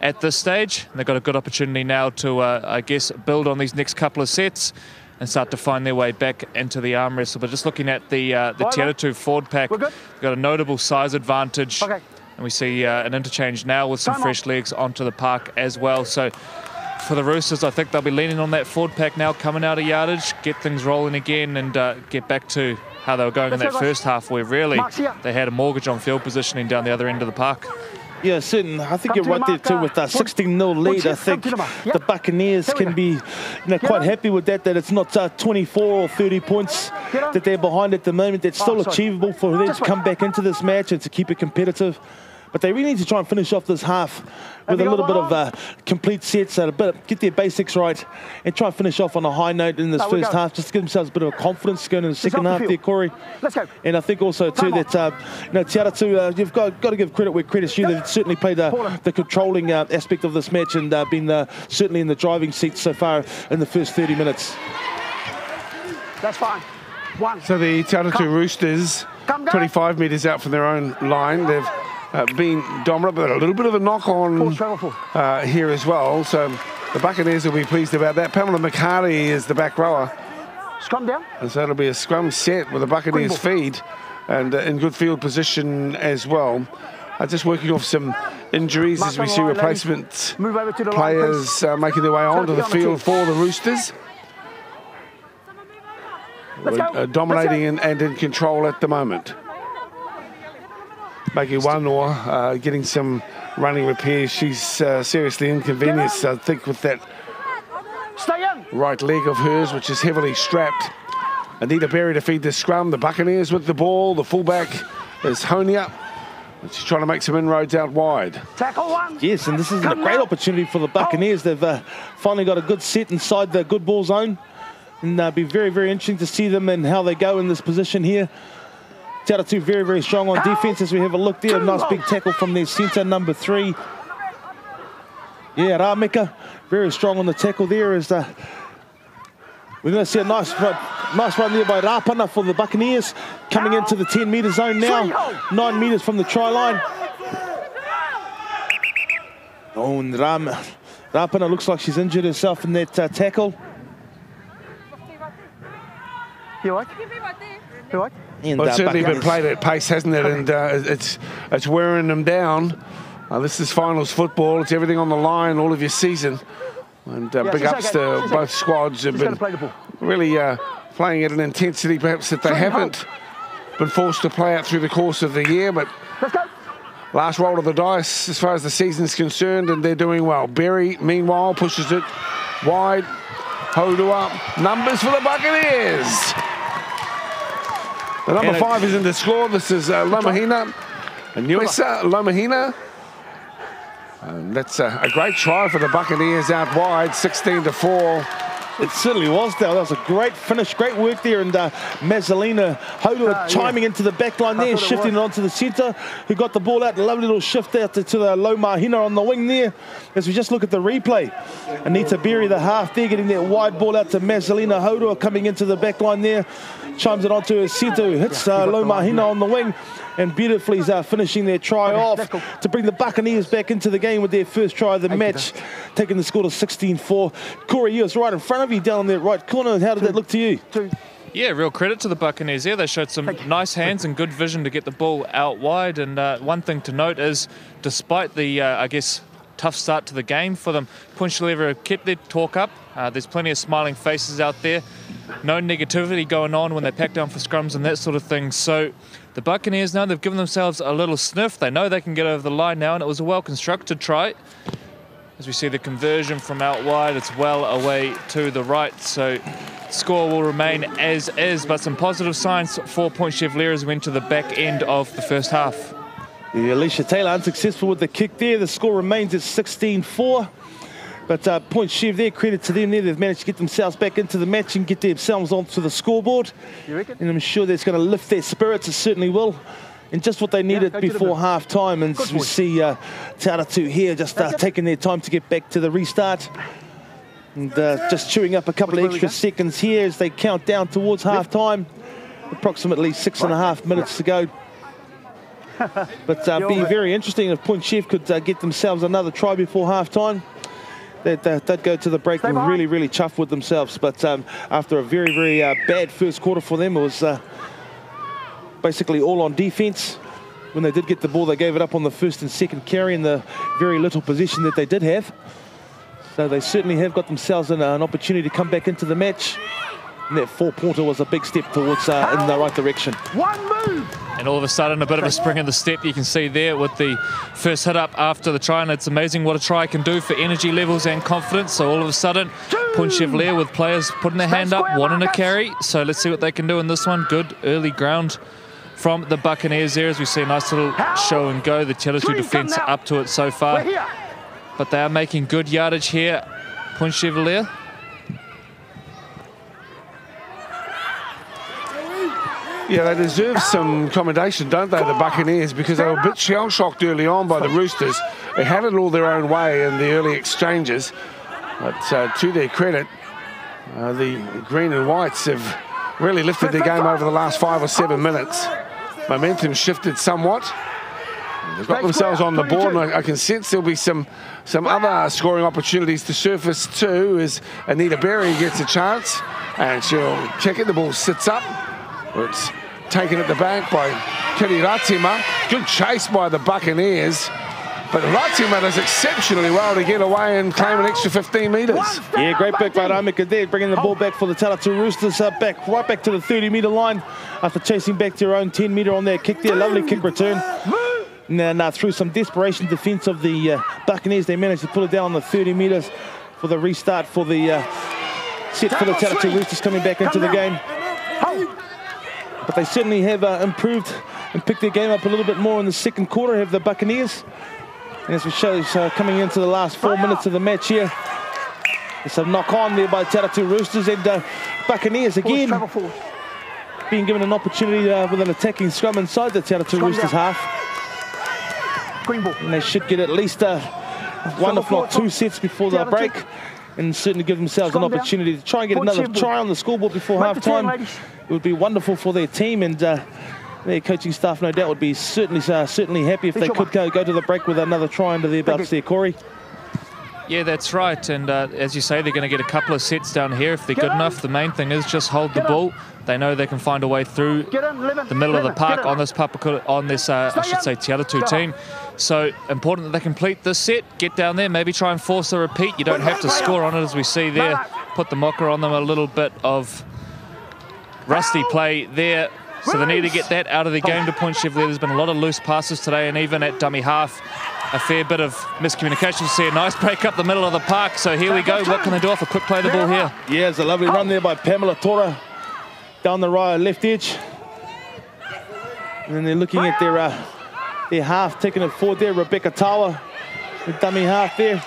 at this stage. They've got a good opportunity now to, I guess, build on these next couple of sets and start to find their way back into the arm wrestle. But just looking at the Te Atatu forward pack, they've got a notable size advantage. And we see an interchange now with some fresh legs onto the park as well. So for the Roosters, I think they'll be leaning on that forward pack now, coming out of yardage, get things rolling again, and get back to how they were going in that first half, where really they had a mortgage on field positioning down the other end of the park.
Yeah, certain. I think you're right there too with that 16-0 lead. I think the Buccaneers can be quite happy with that it's not 24 or 30 points that they're behind at the moment. It's still achievable for them to come back into this match and to keep it competitive. But they really need to try and finish off this half with a little bit of complete sets, get their basics right, and try and finish off on a high note in this first half, just to give themselves a bit of confidence going into the second half there, Corey.
Let's go.
And I think also too that Te Atatu, you've got to give credit where credit's due. They've certainly played the controlling aspect of this match and been certainly in the driving seat so far in the first 30 minutes.
That's fine.
So the Te Atatu Roosters, 25 metres out from their own line. They've been dominant, but a little bit of a knock on here as well. So the Buccaneers will be pleased about that. Pamela McCarty is the back rower.
Scrum down.
And so it'll be a scrum set with the Buccaneers feed and in good field position as well. Just working off some injuries as we see replacement players making their way onto the field for the Roosters. Dominating and in control at the moment. Maggie Wanoa getting some running repairs. She's seriously inconvenienced, I think, with that right leg of hers, which is heavily strapped. Anita Berry to feed the scrum. The Buccaneers with the ball. The fullback is Honia. She's trying to make some inroads out wide.
Tackle one.
Yes, and this is a great opportunity for the Buccaneers. They've finally got a good set inside the good ball zone. And it'll be very, very interesting to see them and how they go in this position here. Te Atatu very, very strong on defence as we have a look there. A nice big tackle from their centre, number 3. Yeah, Rameka, very strong on the tackle there. We're going to see a nice run there by Rapana for the Buccaneers, coming into the 10-metre zone now, 9 metres from the try line. Oh, and Rapana looks like she's injured herself in that tackle.
You right? You right?
And,
well, it's certainly been
Buccaneers.
played at pace, hasn't it? And it's wearing them down. This is finals football. It's everything on the line, all of your season. And big ups to both squads who've been really playing at an intensity perhaps that they haven't been forced to play out through the course of the year. But last roll of the dice as far as the season's concerned, and they're doing well. Berry, meanwhile, pushes it wide. Hodua, numbers for the Buccaneers. The number 5 is in the score. This is Lomahina. Nuesa Lomahina. And that's a great try for the Buccaneers out wide, 16-4.
It certainly was, Dale. That was a great finish, great work there. And Mazzalina Hodua chiming into the back line there, shifting it onto the centre, who got the ball out. A lovely little shift out to the Lomahina on the wing there. As we just look at the replay, Anita Berry, the half there, getting that wide ball out to Mazzalina Hodua, coming into the back line there. Chimes it onto her centre, who hits Lomahina on the wing. And beautifully finishing their try off to bring the Buccaneers back into the game with their first try of the match, taking the score to 16-4. Corey, you was right in front of you down in that right corner. How did that look to you?
Yeah, real credit to the Buccaneers there. They showed some nice hands and good vision to get the ball out wide. And one thing to note is, despite the, I guess, tough start to the game for them, Punchlever kept their talk up. There's plenty of smiling faces out there. No negativity going on when they pack down for scrums and that sort of thing. So the Buccaneers now, they've given themselves a little sniff. They know they can get over the line now, and it was a well-constructed try. As we see the conversion from out wide, it's well away to the right. So score will remain as is, but some positive signs for Point Chevalier as we went to the back end of the first half.
Yeah, Alicia Taylor unsuccessful with the kick there. The score remains at 16-4. But Point Chev there, credit to them there. They've managed to get themselves back into the match and get themselves onto the scoreboard.
You reckon?
And I'm sure that's going to lift their spirits. It certainly will. And just what they needed before half-time. And we see Atatu here just taking their time to get back to the restart. And just chewing up a couple of extra seconds here as they count down towards half-time. Approximately 6.5 minutes to go. But be very interesting if Point Chev could get themselves another try before half-time. They'd go to the break and really, really chuffed with themselves. But after a very, very bad first quarter for them, it was basically all on defence. When they did get the ball, they gave it up on the first and second carry in the very little possession that they did have. So they certainly have got themselves an opportunity to come back into the match. And that 4-pointer was a big step towards in the right direction.
One move!
And all of a sudden, a bit of a spring in the step. You can see there with the first hit up after the try, and it's amazing what a try can do for energy levels and confidence. So all of a sudden, Point Chevalier with players putting their hand up, wanting to carry. So let's see what they can do in this one. Good early ground from the Buccaneers there, as we see a nice little show and go. The Atatu defence up to it so far. But they are making good yardage here, Point Chevalier.
Yeah, they deserve some commendation, don't they, the Buccaneers, because they were a bit shell-shocked early on by the Roosters. They had it all their own way in the early exchanges. But to their credit, the green and whites have really lifted their game over the last 5 or 7 minutes. Momentum shifted somewhat. They've got themselves on the board, and I can sense there'll be some other scoring opportunities to surface too, as Anita Berry gets a chance, and she'll kick it. The ball sits up. It's taken at the back by Kiri Ratima. Good chase by the Buccaneers. But Ratima does exceptionally well to get away and claim an extra 15 metres.
Yeah, great back by Rameka there, bringing the ball back for the Atatu Roosters. Right back to the 30-metre line after chasing back to her own 10-metre on that kick there. Lovely kick return. Now through some desperation defence of the Buccaneers, they managed to pull it down on the 30 metres for the restart for the set for the Atatu Roosters coming back into the game. But they certainly have improved and picked their game up a little bit more in the second quarter, have the Buccaneers. And as we show, coming into the last 4 minutes of the match here, there's a knock on there by Atatu Roosters, and Buccaneers again being given an opportunity with an attacking scrum inside the Atatu Roosters half. And they should get at least one, if not two sets before the break, and certainly give themselves an opportunity to try and get another try on the scoreboard before half-time. It would be wonderful for their team, and their coaching staff, no doubt, would be certainly happy if they could go to the break with another try under their belts there, Corey.
Yeah, that's right. And as you say, they're going to get a couple of sets down here if they're good enough. The main thing is just hold the ball. They know they can find a way through the middle of the park on this I should say, Te Atatu team. So important that they complete this set, get down there, maybe try and force a repeat. You don't have to score on it, as we see there. Put the mocker on them, a little bit of rusty play there. So they need to get that out of the game to Point Chevalier. There's been a lot of loose passes today, and even at dummy half, a fair bit of miscommunication. See a nice break up the middle of the park. So here we go. What can they do off a quick play the ball here?
Yeah, it's a lovely run there by Pamela Tora down the right left edge. And then they're looking at their half, taking it forward there. Rebecca Tawa, the dummy half there.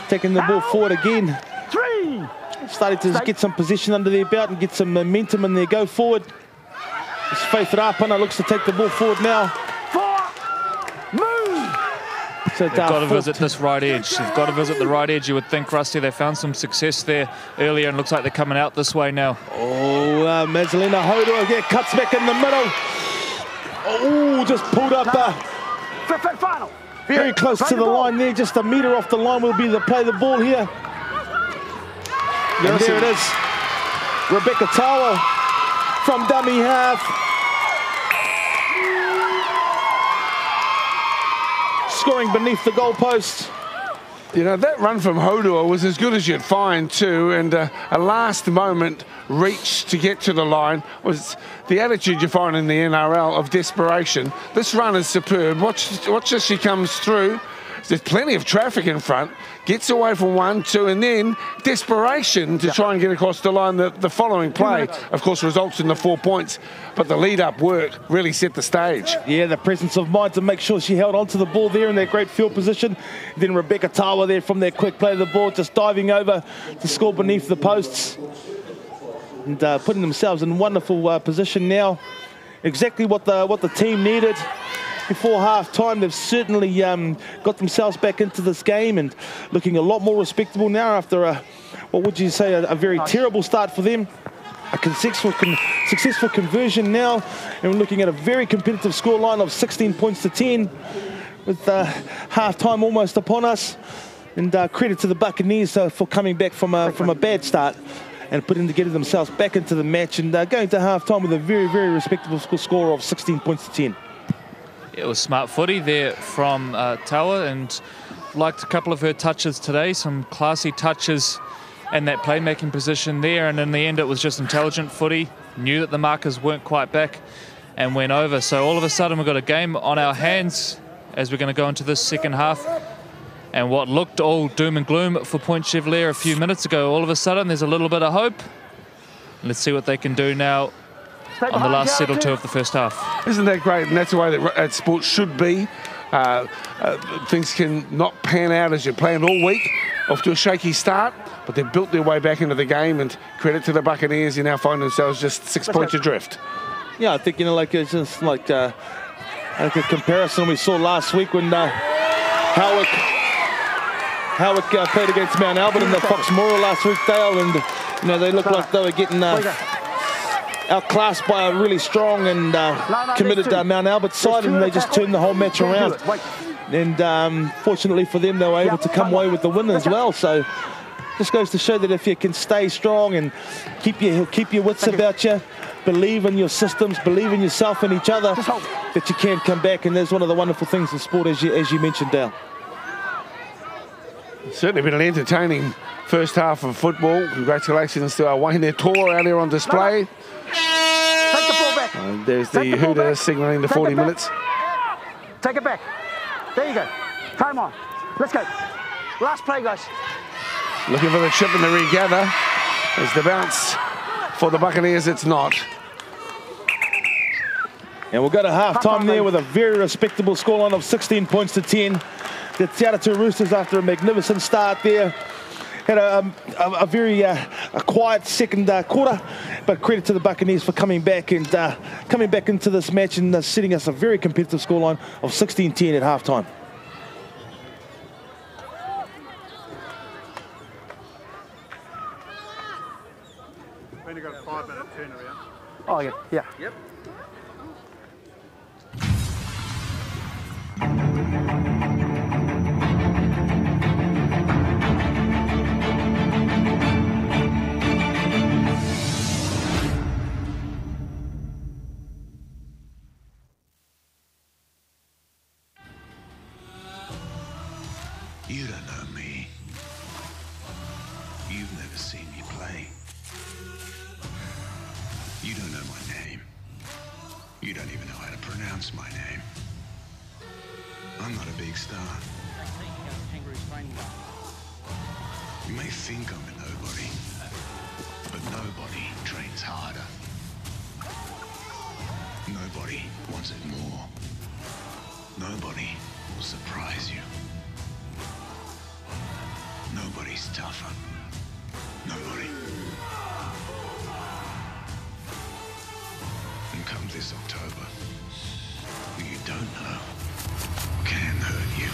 Taking the ball forward again. Starting to get some position under their belt and get some momentum in their go forward. It's Faith Rapana looks to take the ball forward now. So
they've got to visit this right edge. They've got to visit the right edge, you would think, Rusty. They found some success there earlier and looks like they're coming out this way now.
Oh, Mazalina Hodor again cuts back in the middle. Oh, just pulled up very close to the line there. Just a metre off the line will be the play the ball here. And there it is. Rebecca Tawa from dummy half. Scoring beneath the goalpost.
You know, that run from Hodor was as good as you'd find too, and a last moment reach to get to the line was the attitude you find in the NRL of desperation. This run is superb. Watch as she comes through. There's plenty of traffic in front, gets away from 1, 2, and then desperation to try and get across the line. The following play, of course, results in the 4 points, but the lead-up work really set the stage.
Yeah, the presence of mind to make sure she held onto the ball there in that great field position. Then Rebecca Tawa there from that quick play of the ball, just diving over to score beneath the posts. And putting themselves in wonderful position now. Exactly what the team needed. Before half-time, they've certainly got themselves back into this game and looking a lot more respectable now after what would you say, a very terrible start for them. A successful conversion now, and we're looking at a very competitive scoreline of 16 points to 10 with half-time almost upon us. And credit to the Buccaneers for coming back from a bad start and putting together themselves back into the match and going to half-time with a very, very respectable score of 16 points to 10.
It was smart footy there from Tawa, and liked a couple of her touches today, some classy touches in that playmaking position there, and in the end it was just intelligent footy, knew that the markers weren't quite back and went over. So all of a sudden we've got a game on our hands as we're going to go into this second half, and what looked all doom and gloom for Point Chevalier a few minutes ago, all of a sudden there's a little bit of hope. Let's see what they can do now on the last set or two of the first half.
Isn't that great? And that's the way that sport should be. Things can not pan out as you're playing all week, off to a shaky start, but they've built their way back into the game, and credit to the Buccaneers, you now find themselves just 6 points adrift.
Yeah, I think, you know, like it's just like a comparison we saw last week when Howick played against Mount Albert in the Fox Memorial last week, Dale, and you know, they looked like they were getting outclassed by a really strong and committed Mount Albert side, and they just turned the whole match around. And fortunately for them, they were able to come away with the win as well. So just goes to show that if you can stay strong and keep your wits about you, believe in your systems, believe in yourself and each other, that you can come back. And that's one of the wonderful things in sport, as you mentioned, Dale.
Certainly been an entertaining first half of football. Congratulations to our Wayne Tor out here on display.
Take the ball back.
There's the Hooter signalling the 40 minutes.
Take it back. There you go. Time on. Let's go. Last play, guys.
Looking for the chip and the regather. There's the bounce for the Buccaneers. It's not.
And we'll go to half-time there with a very respectable scoreline of 16 points to 10. The Te Atatu Roosters, after a magnificent start there, had a very quiet second quarter, but credit to the Buccaneers for coming back into this match and setting us a very competitive scoreline of 16-10 at halftime.
Oh, yeah, yeah.
Yep.
You don't know me. You've never seen me play. You don't know my name. You don't even know how to pronounce my name. I'm not a big star. You may think I'm a nobody, but nobody trains harder. Nobody wants it more. Nobody will surprise you. Nobody's tougher. Nobody. And come this October, who you don't know can hurt you.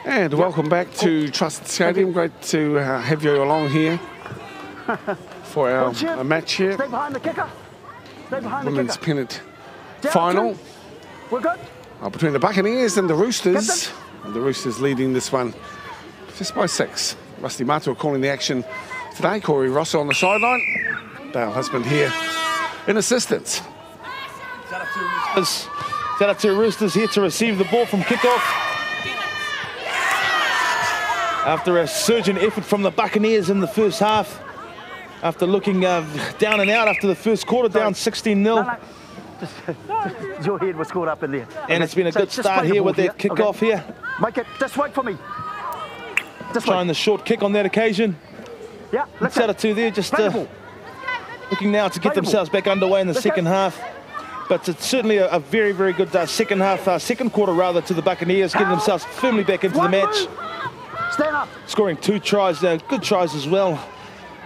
And welcome back to Trust Stadium. Great to have you along here for our match here.
Stay behind the kicker. Stay behind
Women's
the kicker.
Pennant final
We're good.
between the Buccaneers and the Roosters. And the Roosters leading this one just by 6. Rusty Matua calling the action today. Corey Rosso on the sideline. Dale Husband here in assistance.
Atatu Roosters here to receive the ball from kickoff. After a surging effort from the Buccaneers in the first half, after looking down and out after the first quarter, down 16-0.
Your head was caught up in there.
And it's been a good start here with that kickoff here.
Make it, just wait for me. Just
Trying
wait.
the short kick on that occasion.
Yeah, let's
Atatu there just looking now to get themselves back underway in the second half. But it's certainly a very, very good second half, second quarter rather, to the Buccaneers, getting themselves firmly back into the match.
Stand up.
Scoring 2 tries, good tries as well.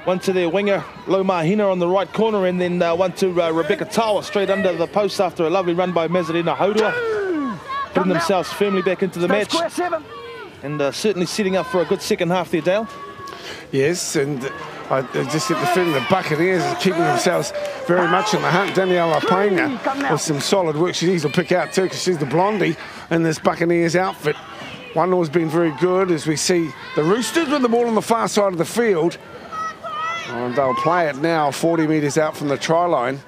One to their winger, Lomar Hina on the right corner, and then one to Rebecca Tawa straight under the post after a lovely run by Mazarina Haudua. Putting themselves firmly back into the match. And certainly setting up for a good second half there, Dale.
Yes, and I just get the feeling the Buccaneers are keeping themselves very much in the hunt. Daniela Pena with some solid work. She needs to pick out too, because she's the blondie in this Buccaneers outfit. One has been very good as we see the Roosters with the ball on the far side of the field. And they'll play it now 40 metres out from the try line.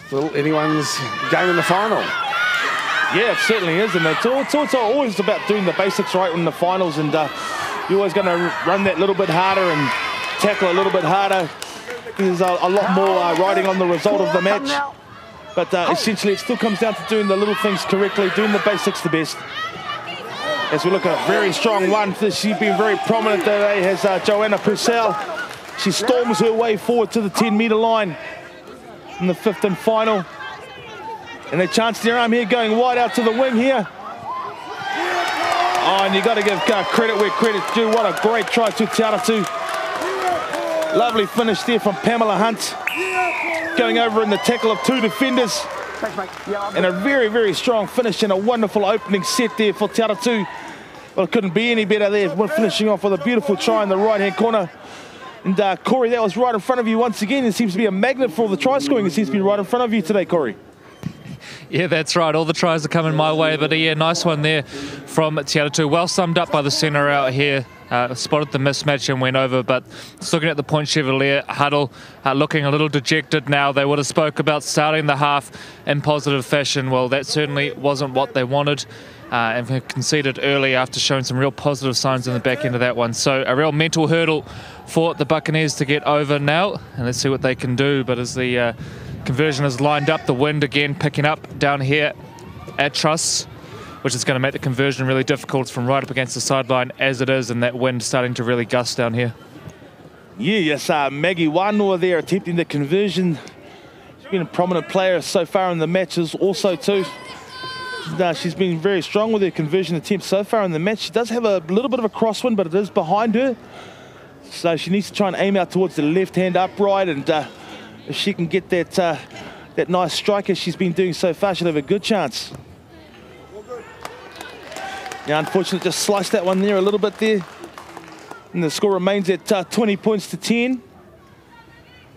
Still anyone's game in the final.
Yeah, it certainly is, and it's also always about doing the basics right in the finals, and you're always going to run that little bit harder and tackle a little bit harder. There's a lot more riding on the result of the match, but essentially it still comes down to doing the little things correctly, doing the basics the best. As we look at a very strong one, she's been very prominent today, has Joanna Purcell. She storms her way forward to the 10-metre line in the 5th and final. And they chance their arm here, going wide out to the wing here. Oh, and you got to give credit where credit's due. What a great try to Atatu. Lovely finish there from Pamela Hunt. Going over in the tackle of 2 defenders.
Thanks, mate. Yeah,
and a very, very strong finish and a wonderful opening set there for Atatu. Well, it couldn't be any better there. We're finishing off with a beautiful try in the right-hand corner. And Corey, that was right in front of you once again. It seems to be a magnet for all the try scoring. It seems to be right in front of you today, Corey.
Yeah, that's right. All the tries are coming my way, but yeah, nice one there from Atatu. Well summed up by the centre out here. Spotted the mismatch and went over, but just looking at the Point Chevalier huddle, looking a little dejected now. They would have spoke about starting the half in positive fashion. Well, that certainly wasn't what they wanted, and conceded early after showing some real positive signs in the back end of that one. So a real mental hurdle for the Buccaneers to get over now, and let's see what they can do. But as the conversion is lined up, the wind again picking up down here at Truss, which is going to make the conversion really difficult from right up against the sideline as it is, and that wind starting to really gust down here.
Yeah, yes, Maggie Wanoa there attempting the conversion. She's been a prominent player so far in the matches also too. She's been very strong with her conversion attempts so far in the match. She does have a little bit of a crosswind, but it is behind her. So she needs to try and aim out towards the left-hand upright, and if she can get that nice strike as she's been doing so far, she'll have a good chance. Yeah, unfortunately, just sliced that one there a little bit there. And the score remains at 20 points to 10.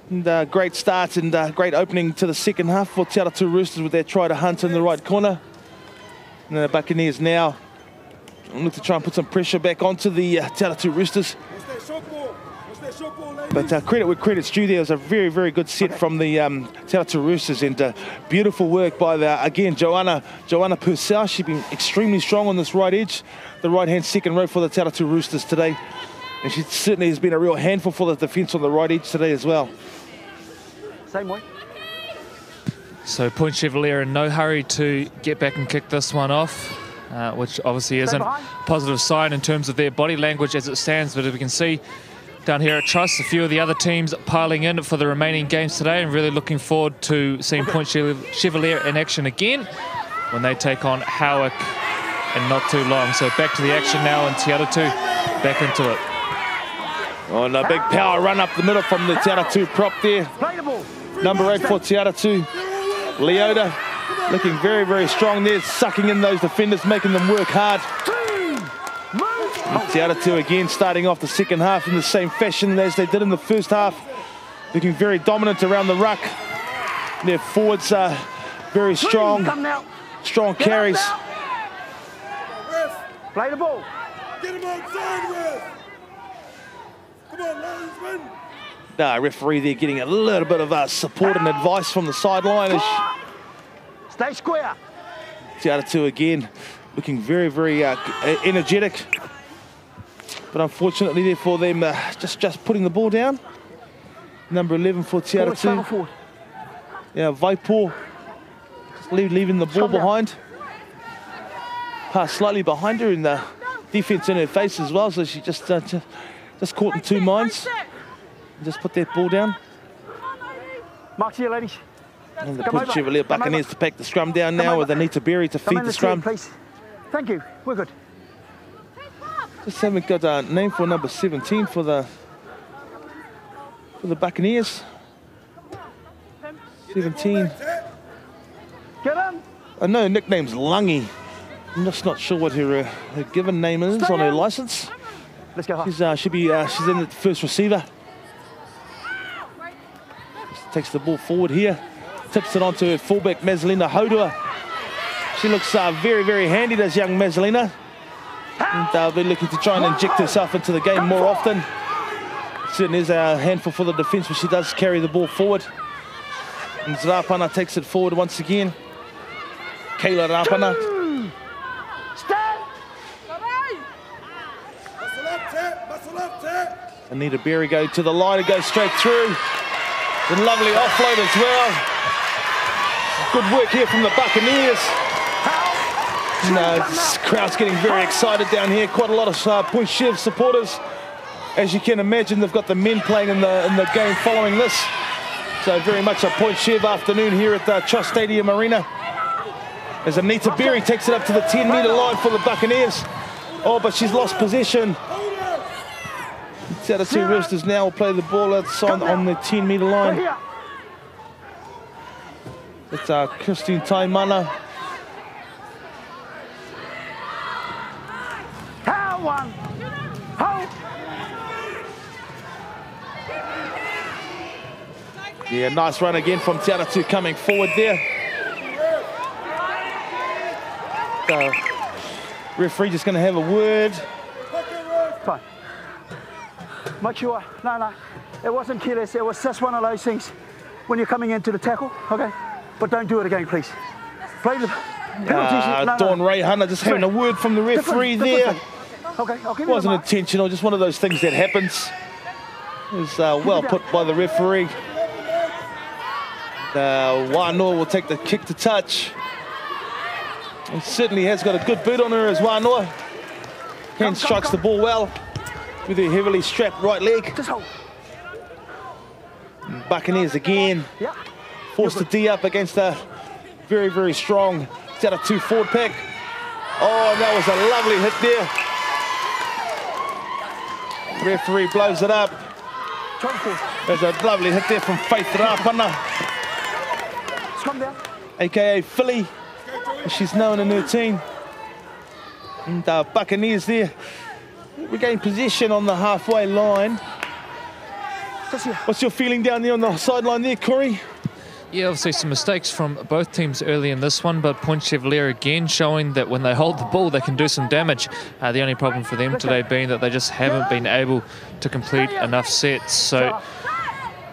And great start and great opening to the second half for Te Atatu Roosters with their try to Hunt in the right corner. And the Buccaneers now look to try and put some pressure back onto the Te Atatu Roosters. But credit where credit's due, there was a very, very good set from the Te Atatu Roosters, and beautiful work by again Joanna Purcell. She's been extremely strong on this right edge, the right-hand second row for the Te Atatu Roosters today, and she certainly has been a real handful for the defence on the right edge today as well.
Same way.
So Point Chevalier in no hurry to get back and kick this one off, which obviously isn't a positive sign in terms of their body language as it stands, but as we can see down here at Truss, a few of the other teams piling in for the remaining games today, and really looking forward to seeing Point Chevalier in action again when they take on Howick in not too long. So back to the action now, and Te Atatu back into it.
Oh, and a big power run up the middle from the Te Atatu prop there. Number 8 for Te Atatu, Leota, looking very, very strong there, sucking in those defenders, making them work hard. Te Atatu again starting off the second half in the same fashion as they did in the first half, looking very dominant around the ruck. Their forwards are very strong, strong carries.
Play the ball.
Get him outside, ref. Come on, linesman.
Referee there getting a little bit of support and advice from the sideline.
Stay square.
Te Atatu again looking very, very energetic. But unfortunately there for them, just putting the ball down. Number 11 for Te Atatu. Yeah, Vaipo leaving the ball behind. Pass slightly behind her, and the defense in her face as well, so she just caught in two minds. Just put that ball down.
Marks here, ladies.
And the push Chevalier Buccaneers to pack the scrum down now with Anita Berry to feed the scrum.
Please. Thank you. We're good.
Just haven't got a name for number 17 for the Buccaneers. 17.
Get on.
I know her nickname's Lungy. I'm just not sure what her given name is on her license.
Let's go.
She's in the first receiver. Just takes the ball forward here. Tips it onto her fullback, Mazalina Hodua. She looks very, very handy, does young Mazalina. And they'll be looking to try and inject herself into the game more often. Certainly is a handful for the defence, but she does carry the ball forward. And Rapana takes it forward once again. Kayla Rapana. Anita Berry go to the line and go straight through. The lovely offload as well. Good work here from the Buccaneers. This crowd's getting very excited down here. Quite a lot of Point Chev supporters. As you can imagine, they've got the men playing in the game following this. So very much a Point Chev afternoon here at the Trust Stadium Arena. As Anita Berry takes it up to the 10-metre line for the Buccaneers. Oh, but she's lost possession. Atatu Roosters now will play the ball outside on the 10-metre line. It's Christine Taimana.
One.
Yeah, nice run again from Atatu coming forward there. So, referee just going to have a word.
Fine. Make sure, no, it wasn't careless. It was just one of those things when you're coming into the tackle, okay? But don't do it again, please. Play the penalties.
Dawn Ray Hunter just having a word from the referee there.
Okay, I'll give you
Wasn't intentional, just one of those things that happens. It was well put by the referee. Wanoa will take the kick to touch. He certainly has got a good boot on her as Wanoa. Ken strikes the ball well with her heavily strapped right leg.
Just hold.
Buccaneers again.
Yeah.
Forced to D up against a very, very strong Atatu forward pack. Oh, that was a lovely hit there. Referee blows it up. There's a lovely hit there from Faith Rapana, aka Philly, as she's known in her team. And Buccaneers there regain possession on the halfway line. What's your feeling down there on the sideline there, Corey?
Yeah, obviously some mistakes from both teams early in this one, but Point Chevalier again showing that when they hold the ball, they can do some damage. The only problem for them today being that they just haven't been able to complete enough sets. So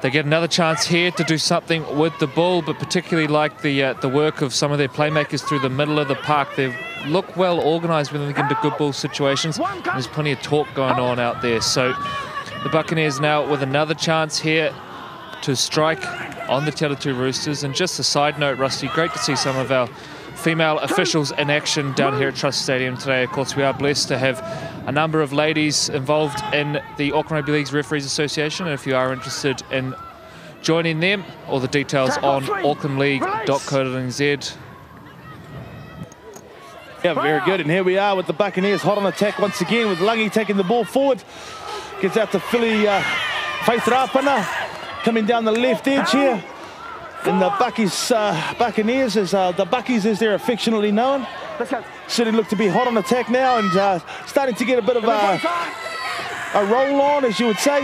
they get another chance here to do something with the ball, but particularly like the work of some of their playmakers through the middle of the park. They look well organised when they get into good ball situations. And there's plenty of talk going on out there. So the Buccaneers now with another chance here to strike on the Atatu Roosters. And just a side note, Rusty, great to see some of our female officials in action down here at Trust Stadium today. Of course, we are blessed to have a number of ladies involved in the Auckland Rugby League's Referees Association. And if you are interested in joining them, all the details on aucklandleague.co.nz.
Yeah, very good. And here we are with the Buccaneers hot on attack once again with Langi taking the ball forward. Gets out to Philly, Faith Rapana. Coming down the left edge here. And the Buccaneers, as the Buckies as they're affectionately known, certainly look to be hot on attack now and starting to get a bit of a roll on, as you would say.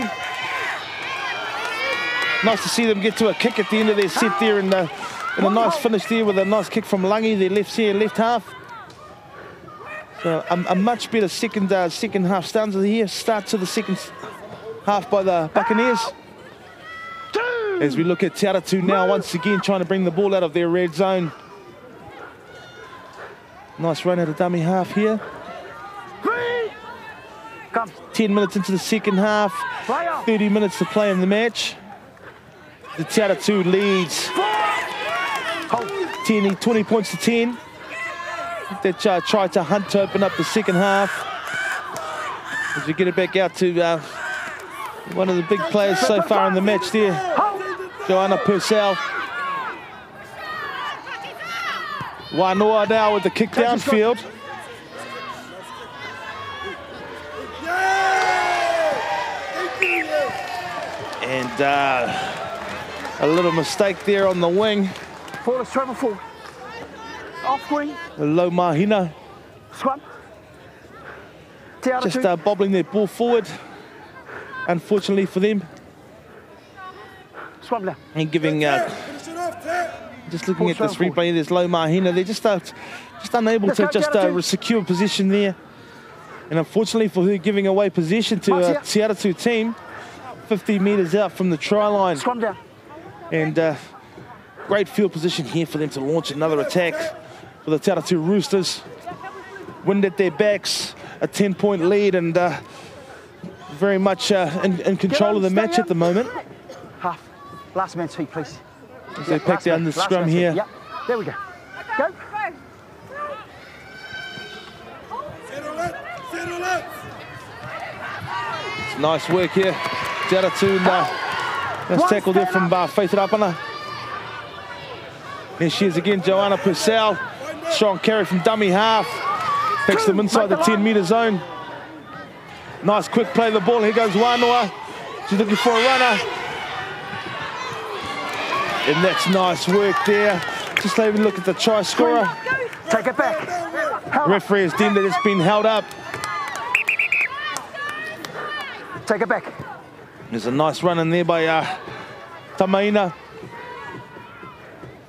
Nice to see them get to a kick at the end of their set there and a nice finish there with a nice kick from Langi, their left half. So a much better second half start to the second half by the Buccaneers. As we look at Atatu now, once again trying to bring the ball out of their red zone. Nice run out of dummy half here. 10 minutes into the second half, 30 minutes to play in the match. The Atatu leads 20 points to 10. They tried to hunt to open up the second half. As we get it back out to one of the big players so far in the match there, Joanna Purcell. Wanoa now with the kick downfield. And a little mistake there on the wing.
Forward, travel forward. Off wing.
Low Mahina.
Scrum.
Just bobbling their ball forward. Unfortunately for them.
Scrum down.
And giving, just looking at this replay, there's Low Mahina. They're just unable to secure position there. And unfortunately for her, giving away possession to a Te Atatu team. 50 metres out from the try line.
Scrum down.
And great field position here for them to launch another attack for the Te Atatu Roosters. Wind at their backs, a 10-point lead, and very much in control of the match at the moment.
Half. Last man's feet, please.
As they pack down the scrum here.
Yep. There we go. Go.
It's nice work here. Te Atatu, nice tackle there from Faith Rapana. There she is again, Joanna Purcell. Strong carry from dummy half. Takes them inside the 10-metre zone. Nice quick play of the ball. Here goes Wanoa. She's looking for a runner. And that's nice work there. Just have a look at the try scorer.
Take it back.
Referee has deemed that it's been held up.
Take it back.
There's a nice run in there by Tamaina.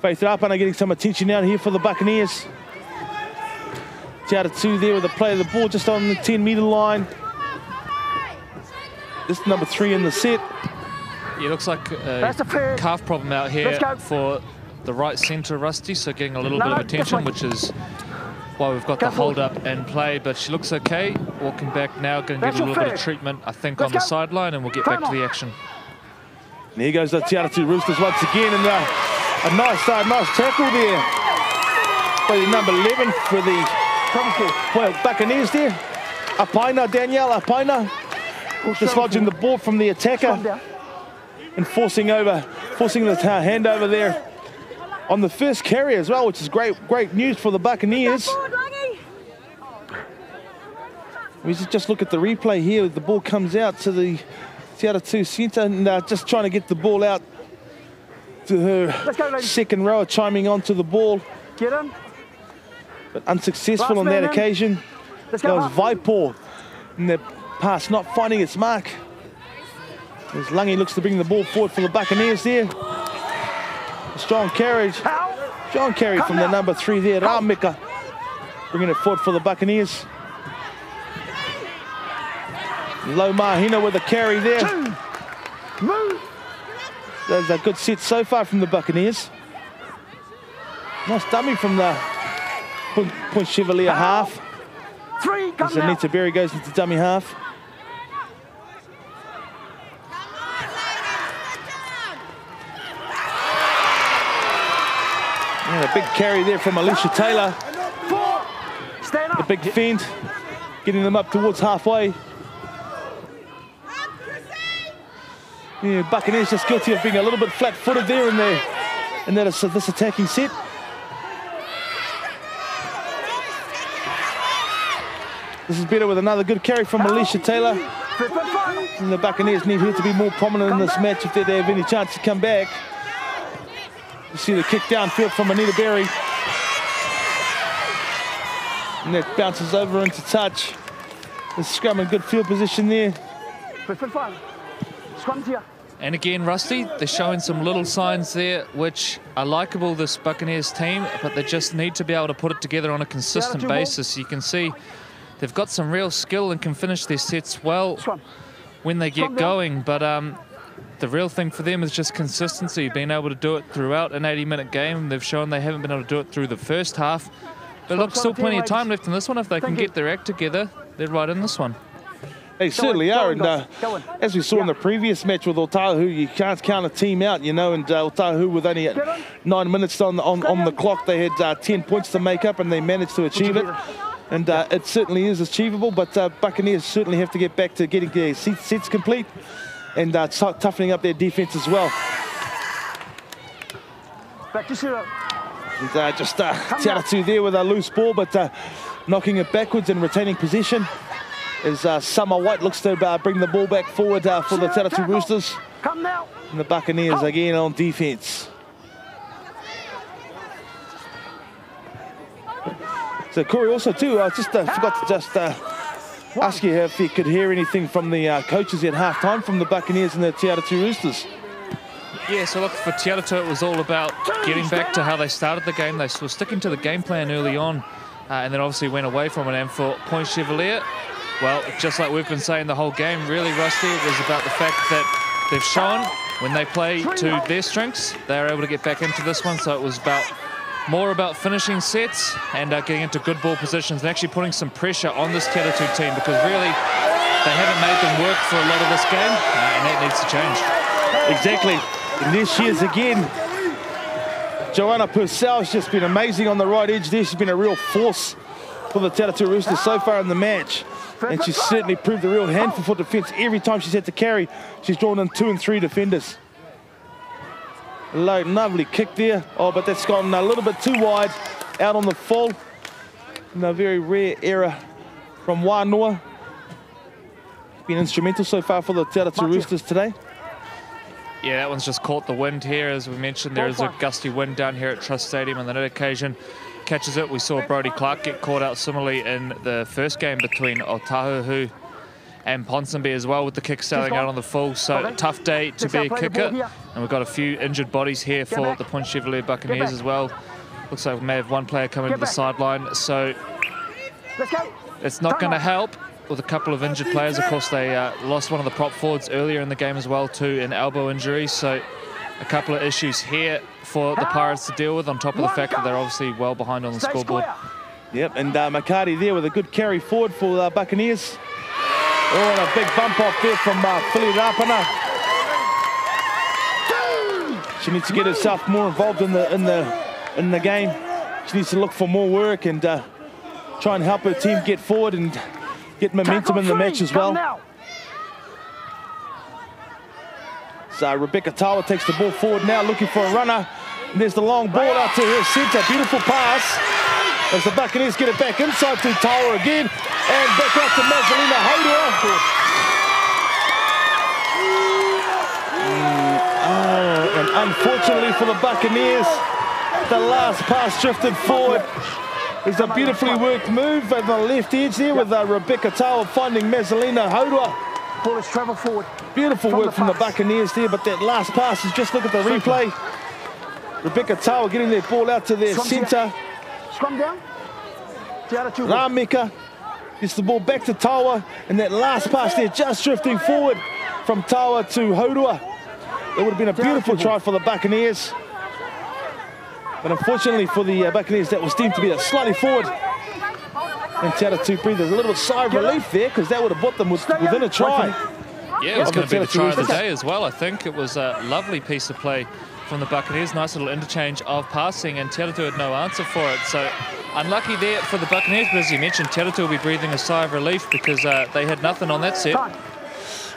Faith Rapana getting some attention out here for the Buccaneers. Te Atatu there with the play of the ball just on the 10-metre line. This is number 3 in the set.
Yeah, looks like a calf problem out here for the right centre, Rusty, so getting a little bit of attention, which is why we've got the hold up and play, but she looks okay. Walking back now, going to get a little bit of treatment, I think, on the sideline, and we'll get back to the action.
And here goes the Te Atatu Roosters once again, and a nice tackle there by number 11 for the Buccaneers there. Apaina, Danielle Apaina, dislodging the ball from the attacker and forcing the handover there on the first carry as well, which is great news for the Buccaneers. We just look at the replay here. The ball comes out to the Te Atatu centre, and just trying to get the ball out to her second rower, chiming onto the ball.
Get in.
But unsuccessful on that occasion. That was Vaipor in the pass, not finding its mark. As Langi looks to bring the ball forward for the Buccaneers there. A strong carry from the number 3 there, Ramika, bringing it forward for the Buccaneers. Low Mahina with a carry there. There's a good set so far from the Buccaneers. Nice dummy from the Point Chevalier half. As Anita Berry goes into dummy half. And a big carry there from Alicia Taylor. The big feint, getting them up towards halfway. Yeah, Buccaneers just guilty of being a little bit flat-footed there in this attacking set. This is better with another good carry from Alicia Taylor. And the Buccaneers need her to be more prominent in this match if they have any chance to come back. You see the kick downfield from Anita Berry. And that bounces over into touch. The scrum in good field position there.
And again, Rusty, they're showing some little signs there which are likeable, this Buccaneers team, but they just need to be able to put it together on a consistent basis. You can see they've got some real skill and can finish their sets well when they get going, but the real thing for them is just consistency, being able to do it throughout an 80-minute game. They've shown they haven't been able to do it through the first half, but look, still plenty of time left in this one. If they can get their act together, they're right in this one.
They certainly are, and
Go on.
as we saw in the previous match with Otahu, you can't count a team out, you know, and Otahu with only 9 minutes on the clock, they had 10 points to make up, and they managed to achieve it. And it certainly is achievable, but Buccaneers certainly have to get back to getting their sets complete and toughening up their defense as well.
Back to 0.
And just Atatu there with a loose ball, but knocking it backwards and retaining possession as Summer White looks to bring the ball back forward for the Atatu Roosters.
Come now.
And the Buccaneers again on defense. So Corey, also too, I just forgot to ask you if you could hear anything from the coaches at halftime from the Buccaneers and the Atatu Roosters.
Yeah, so look, for Te Atatu, it was all about getting back to how they started the game. They were sticking to the game plan early on, and then obviously went away from it. And for Point Chevalier, well, just like we've been saying the whole game, really, Rusty, it was about the fact that they've shown when they play to their strengths, they're able to get back into this one. So it was more about finishing sets and getting into good ball positions and actually putting some pressure on this Te Atatu team, because really they haven't made them work for a lot of this game, and that needs to change.
Exactly. And there she is again. Joanna Purcell's just been amazing on the right edge there. She's been a real force for the Te Atatu Roosters so far in the match. And she's certainly proved a real handful for defence. Every time she's had to carry, she's drawn in 2 and 3 defenders. Lovely kick there. Oh, but that's gone a little bit too wide out on the full. And a very rare error from Wanoa. Been instrumental so far for the Te Atatu Roosters today.
Yeah, that one's just caught the wind here. As we mentioned, there is a gusty wind down here at Trust Stadium on that occasion. Catches it. We saw Brodie Clark get caught out similarly in the first game between Otahu and Ponsonby as well, with the kick sailing out on the full. So a tough day to be a kicker. And we've got a few injured bodies here for the Point Chevalier Buccaneers as well. Looks like we may have one player coming to the sideline. So it's not going to help with a couple of injured players. Of course, they lost one of the prop forwards earlier in the game as well too, an elbow injury. So a couple of issues here for the Pirates to deal with, on top of the fact that they're obviously well behind on the scoreboard.
Yep, and McCarty there with a good carry forward for the Buccaneers. Oh, and a big bump off there from Philly Rapana. She needs to get herself more involved in the game. She needs to look for more work and try and help her team get forward and get momentum in the match as well. So Rebecca Tawa takes the ball forward now, looking for a runner. And there's the long ball out to her centre. Beautiful pass as the Buccaneers get it back inside to Tawa again. And back out to Mazalina Hodua. And unfortunately for the Buccaneers, the last pass drifted forward. It's a beautifully worked move at the left edge there with Rebecca Tawa finding Mazalina Hodua.
Ball has travelled forward.
Beautiful work from the Buccaneers there, but that last pass is just look at the replay. Rebecca Tawa getting their ball out to their centre.
Scrum down.
Rameka gets the ball back to Tawa, and that last pass there just drifting forward from Tawa to Hodua. It would have been a beautiful try for the Buccaneers. But unfortunately for the Buccaneers, that was deemed to be slightly forward. And Te Atatu breathed a little bit sigh of relief there, because that would have put them within a try.
Yeah, it was going to be the try of the day as well, I think. It was a lovely piece of play from the Buccaneers. Nice little interchange of passing, and Te Atatu had no answer for it. So unlucky there for the Buccaneers, but as you mentioned, Te Atatu will be breathing a sigh of relief because they had nothing on that set.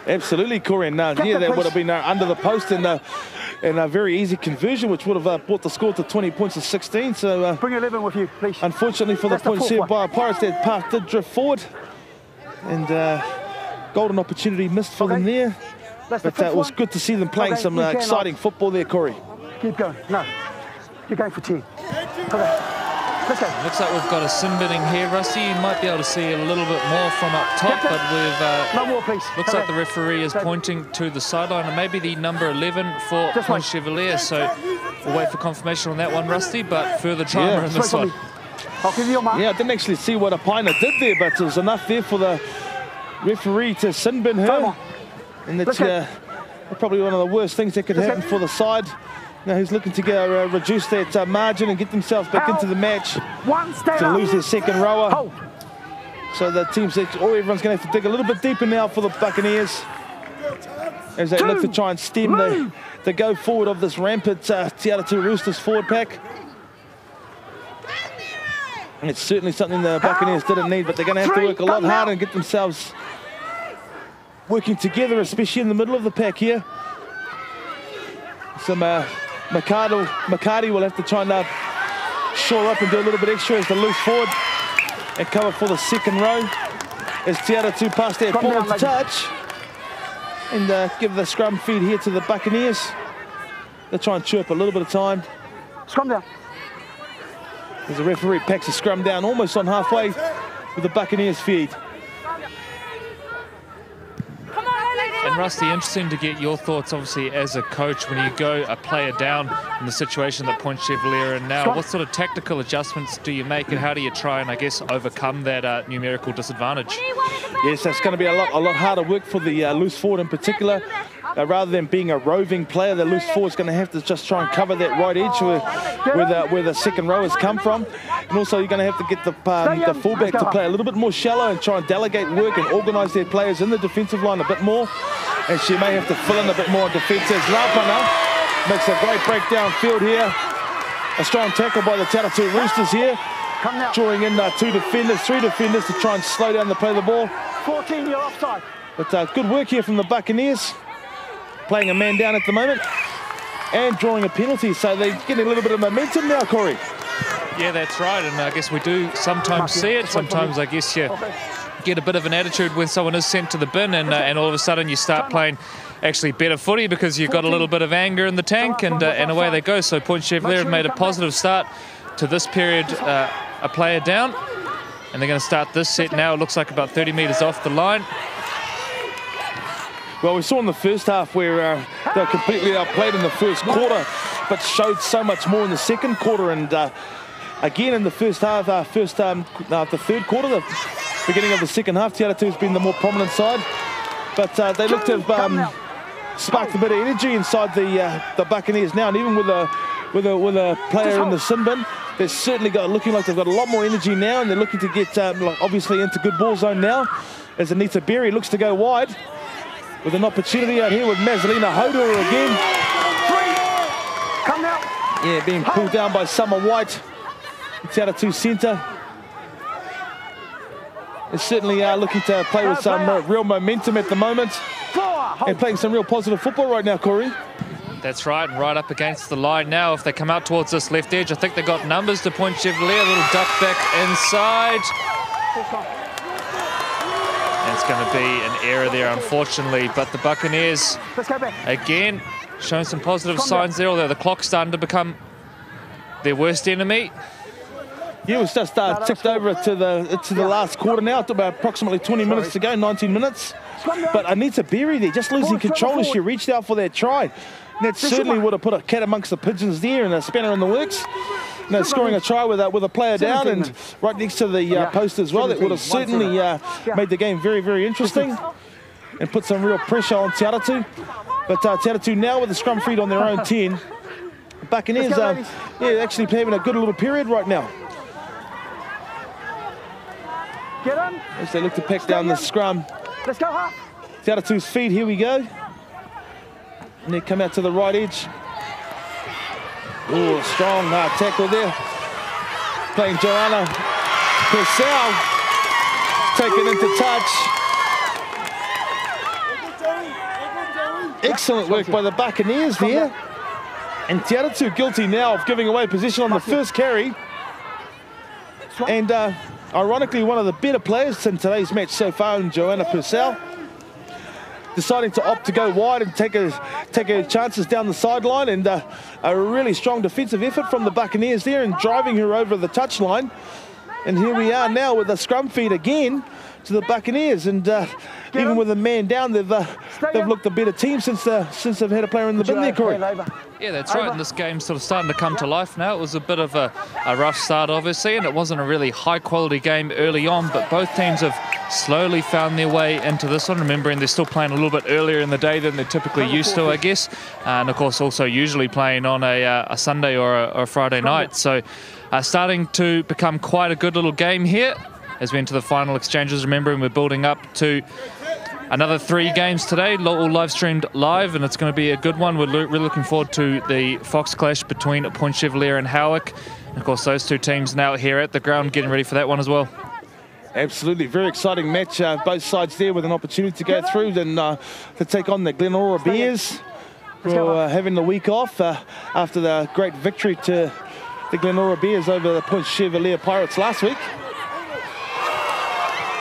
Absolutely, Corey. And yeah, that would have been under the post and a very easy conversion, which would have brought the score to 20 points to 16. So
bring 11 with you, please.
Unfortunately for the Point Chevalier Pirates, that path did drift forward, and golden opportunity missed for them there. But it was good to see them playing some exciting football there, Corey.
Keep going. No, you're going for 10. Let's go.
Looks like we've got a sin binning here, Rusty. You might be able to see a little bit more from up top, but we've
no more, please.
Looks like the referee is pointing to the sideline, and maybe the number 11 for Point Chevalier. So we'll wait for confirmation on that one, Rusty. But further drama in this one.
I'll give you your mark.
Yeah, I didn't actually see what Apina did there, but it was enough there for the referee to sin bin her. And that's probably one of the worst things that could happen for the side. Now who's looking to reduce that margin and get themselves back into the match to lose their second rower. So the teams, everyone's going to have to dig a little bit deeper now for the Buccaneers as they look to try and stem the go forward of this rampant Te Atatu Roosters forward pack. And it's certainly something the Buccaneers didn't need, but they're going to have to work a lot harder and get themselves working together, especially in the middle of the pack here. Some McCarty will have to try and shore up and do a little bit extra as the loose forward and cover for the second row as Te Atatu pass their ball into touch and give the scrum feed here to the Buccaneers. They'll try and chirp a little bit of time.
Scrum down.
As the referee packs a scrum down almost on halfway with the Buccaneers feed.
And Rusty, interesting to get your thoughts, obviously, as a coach, when you go a player down in the situation that Point Chevalier in now. What sort of tactical adjustments do you make, and how do you try and, I guess, overcome that numerical disadvantage?
Yes, that's going to be a lot harder work for the loose forward in particular. Rather than being a roving player, the loose forward is going to have to just try and cover that right edge where the second row has come from. And also you're going to have to get the fullback to play a little bit more shallow and try and delegate work and organise their players in the defensive line a bit more. And she may have to fill in a bit more on defence as Rapana makes a great breakdown field here. A strong tackle by the Te Atatu Roosters here. Drawing in three defenders to try and slow down the play of the ball.
14, you're offside.
But good work here from the Buccaneers. Playing a man down at the moment and drawing a penalty, so they're getting a little bit of momentum now, Corey.
Yeah, that's right, and I guess we do sometimes see it. Sometimes I guess you get a bit of an attitude when someone is sent to the bin, and all of a sudden you start playing actually better footy because you've got a little bit of anger in the tank, and away they go. So Point Chevalier have made a positive start to this period, a player down, and they're going to start this set now. It looks like about 30 metres off the line.
Well, we saw in the first half where they were completely outplayed in the first quarter, but showed so much more in the second quarter. And again in the first half, the third quarter, the beginning of the second half, Te Atatu has been the more prominent side. But they look to have sparked a bit of energy inside the Buccaneers now, and even with a player in the sin bin, they're certainly looking like they've got a lot more energy now, and they're looking to get obviously into good ball zone now as Anita Berry looks to go wide. With an opportunity out here with Mazalina Hodor again.
Come now.
Yeah, being pulled down by Summer White. Te Atatu centre. They're certainly looking to play with some real momentum at the moment. And playing some real positive football right now, Corey.
That's right, and right up against the line now. If they come out towards this left edge, I think they've got numbers to Point Chevalier. A little duck back inside. It's going to be an error there, unfortunately, but the Buccaneers, again, showing some positive signs there, although the clock's starting to become their worst enemy.
Yeah, it was just ticked over to the last quarter now, to about approximately 20 minutes to go, 19 minutes. But Anita Berry there, just losing control as she reached out for that try. And that certainly would have put a cat amongst the pigeons there and a spanner in the works. No, scoring a try with a player down and right next to the post as well. That would have certainly made the game very, very interesting and put some real pressure on Te Atatu. But Te Atatu now with the scrum feed on their own 10. Buccaneers actually having a good little period right now. As they look to pack down the scrum.
Let's go, half.
Te Atatu's feed, here we go. And they come out to the right edge. Oh, strong tackle there. Playing Joanna Purcell. Taken into touch. Excellent work by the Buccaneers there. And Te Atatu guilty now of giving away position on the first carry. And ironically, one of the better players in today's match so far, Joanna Purcell, deciding to opt to go wide and take her chances down the sideline, and a really strong defensive effort from the Buccaneers there and driving her over the touchline. And here we are now with a scrum feed again to the Buccaneers, and even with a man down, they've looked a better team since they've had a player in the bin there, Corey.
Yeah, that's right, and this game's sort of starting to come to life now. It was a bit of a rough start, obviously, and it wasn't a really high-quality game early on, but both teams have slowly found their way into this one, remembering they're still playing a little bit earlier in the day than they're typically used to, I guess, and, of course, also usually playing on a Sunday or a Friday night. So starting to become quite a good little game here. as we enter the final exchanges. Remembering we're building up to another 3 games today, all live streamed live, and it's going to be a good one. We're really looking forward to the Fox clash between Point Chevalier and Howick. And of course, those 2 teams now here at the ground getting ready for that one as well.
Absolutely, very exciting match. Both sides there with an opportunity to go through and to take on the Glenora Bears, who are having the week off after the great victory to the Glenora Bears over the Point Chevalier Pirates last week.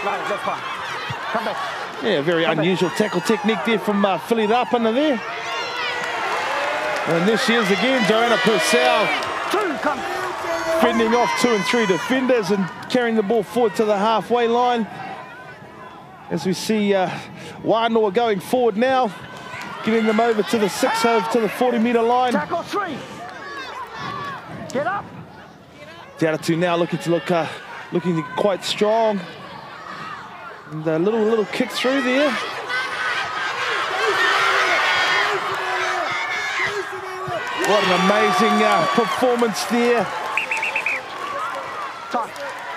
No, that's fine. Come back.
Yeah, very unusual tackle technique there from Philly up under there. And this she is again, Joanna Purcell.
2, come.
Fending off 2 and 3 defenders and carrying the ball forward to the halfway line. As we see Wānoa going forward now, getting them over to the 6, over to the 40-metre line.
Tackle 3. Get up.
The Atatu now looking quite strong. And a little kick through there. What an amazing performance there.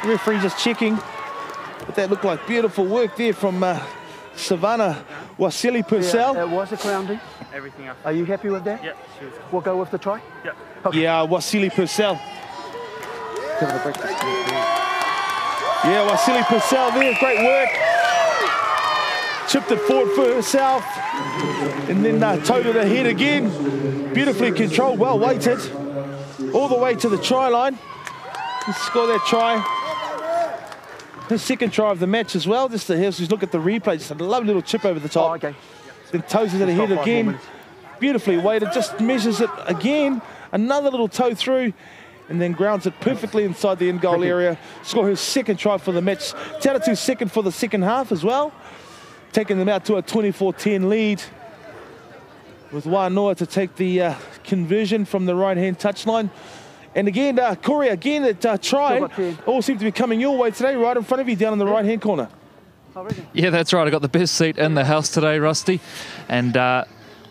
Referee just checking, but that looked like beautiful work there from Savannah Wasili Purcell.
Yeah, it was a grounding.
Everything else.
Are you happy with that?
Yeah, she was.
We'll go with the try?
Yeah.
Okay.
Yeah, Wasili Purcell. Yeah, Wasili Purcell there, great work. Chipped it forward for herself, and then towed it ahead again. Beautifully controlled, well weighted, all the way to the try line. Score that try. Her second try of the match as well. Just to look at the replay, just a lovely little chip over the top.
Oh, okay.
Then toes it ahead again. Beautifully weighted, just measures it again. Another little toe through, and then grounds it perfectly inside the end goal area. Score her second try for the match. Atatu's second for the second half as well. Taking them out to a 24-10 lead. With Wānoa to take the conversion from the right-hand touchline. And again, Corey, again, that try all seem to be coming your way today, right in front of you, down in the right-hand corner.
Yeah, that's right. I got the best seat in the house today, Rusty. And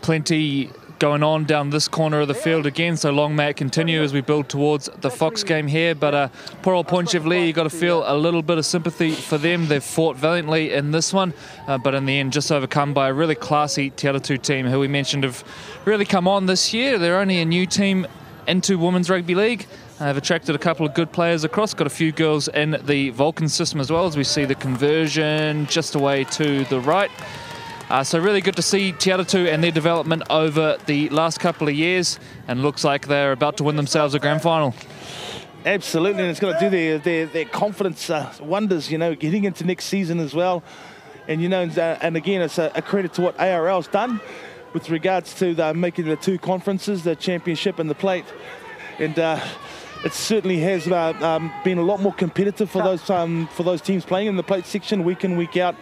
plenty going on down this corner of the field again, so long may it continue as we build towards the Fox game here. But poor old Point Chevalier, you've got to feel a little bit of sympathy for them. They've fought valiantly in this one, but in the end just overcome by a really classy Te Atatu team who we mentioned have really come on this year. They're only a new team into Women's Rugby League. Have attracted a couple of good players across, got a few girls in the Vulcan system as well, as we see the conversion just away to the right. So really good to see Te Atatu and their development over the last couple of years, and looks like they're about to win themselves a grand final.
Absolutely, and it's going to do their confidence wonders, you know, getting into next season as well. And, you know, and again, it's a credit to what ARL's done with regards to making the 2 conferences, the championship and the plate. And it certainly has been a lot more competitive for those teams playing in the plate section week in, week out.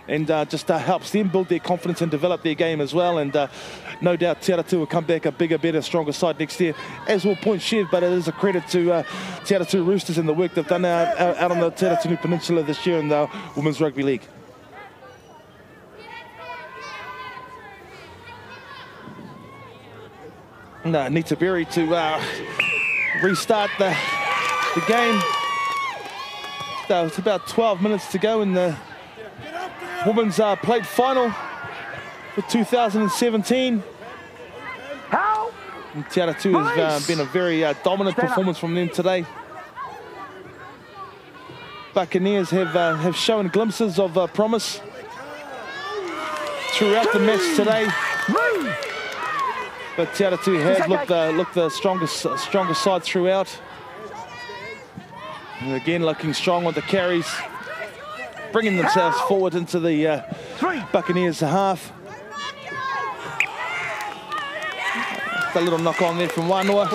And just helps them build their confidence and develop their game as well. And no doubt Te Atatu will come back a bigger, better, stronger side next year, as will Point Chev. But it is a credit to Te Atatu Roosters and the work they've done out on the Te Atatu Peninsula this year in the Women's Rugby League. Nita Berry to restart the game. It's about 12 minutes to go in the Women's Plate Final for 2017.
How?
Te Atatu has been a very dominant performance from them today. Buccaneers have shown glimpses of promise throughout the match today. But Te Atatu has looked the stronger side throughout. And again, looking strong on the carries, bringing themselves forward into the Buccaneers half. A little knock on there from Wānoa.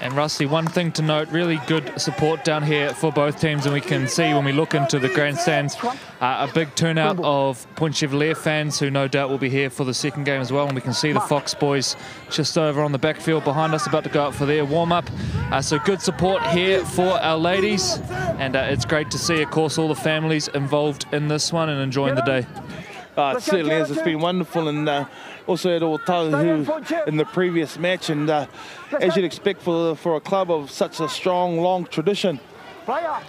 And Rusty, one thing to note, really good support down here for both teams, and we can see when we look into the grandstands a big turnout of Point Chevalier fans who no doubt will be here for the second game as well. And we can see the Fox boys just over on the backfield behind us, about to go out for their warm-up. So good support here for our ladies, and it's great to see, of course, all the families involved in this one and enjoying the day.
It certainly has. It's been wonderful, and also at Atatu in the previous match. And as you'd expect for a club of such a strong, long tradition,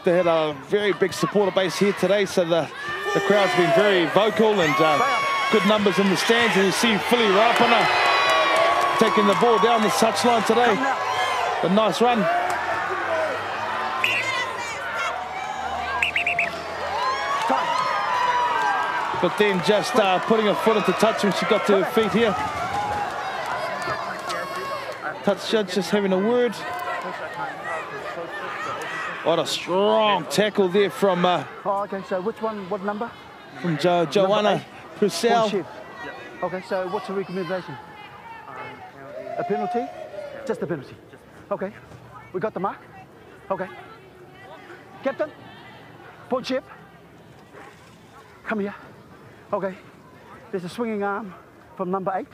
they had a very big supporter base here today. So the crowd's been very vocal and good numbers in the stands. And you see Philly Rapana taking the ball down the touchline today. A nice run. But then just putting her foot into touch when she got to her feet here. Touch judge just having a word. What a strong tackle there from...
okay, so which one, what number?
From Joanna Purcell.
Okay, so what's the recommendation? A penalty? Just a penalty. Okay, we got the mark. Okay. Captain, point chip. Come here. Okay, there's a swinging arm from number 8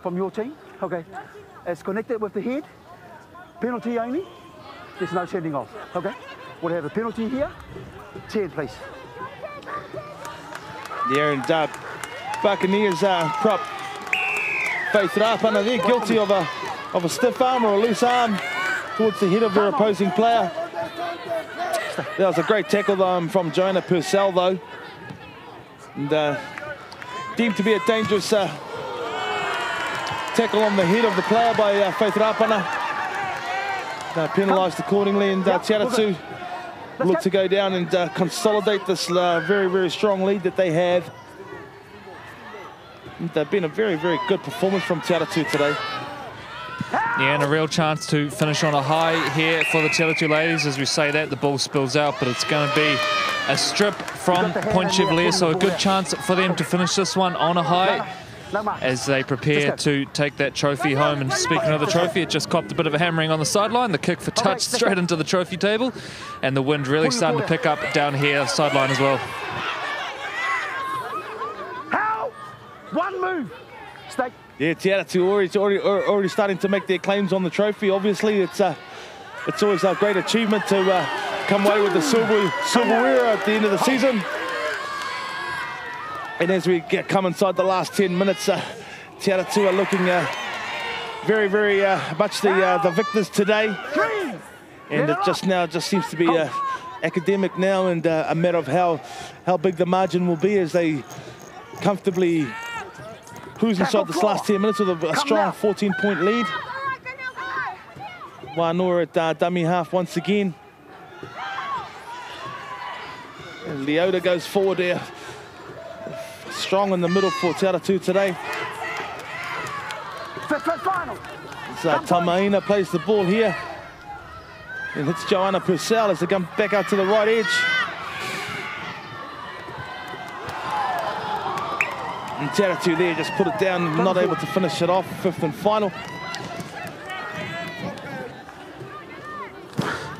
from your team. Okay, it's connected with the head. Penalty only. There's no sending off. Okay, we'll have a penalty here. 10, please.
Yeah, and Buccaneers prop Faith Rapana there, guilty of a stiff arm or a loose arm towards the head of their opposing player. That was a great tackle from Joanna Purcell though. And deemed to be a dangerous tackle on the head of the player by Faith Rapana. Penalised accordingly, and Atatu look to go down and consolidate this very, very strong lead that they have. And they've been a very, very good performance from Atatu today.
Yeah, and a real chance to finish on a high here for the Atatu ladies. As we say that, the ball spills out, but it's going to be a strip from Point Chevalier, so a good chance for them to finish this one on a high as they prepare to take that trophy home. And speaking of the trophy, it just copped a bit of a hammering on the sideline. The kick for touch straight into the trophy table, and the wind really starting to pick up down here sideline as well.
One move. Stay.
Yeah, Atatu already starting to make their claims on the trophy. Obviously, it's always a great achievement to come away with the silverware at the end of the season. And as we come inside the last 10 minutes, Atatu are looking very, very much the victors today. And it just seems to be academic now, and a matter of how big the margin will be as they comfortably cruise inside this last 10 minutes with a strong 14-point lead. Wānoa at dummy half once again. And Leota goes forward there. Strong in the middle for Atatu today. Tamaina plays the ball here. And hits Joanna Purcell as they come back out to the right edge. And Atatu there just put it down, not able to finish it off. 5th and final.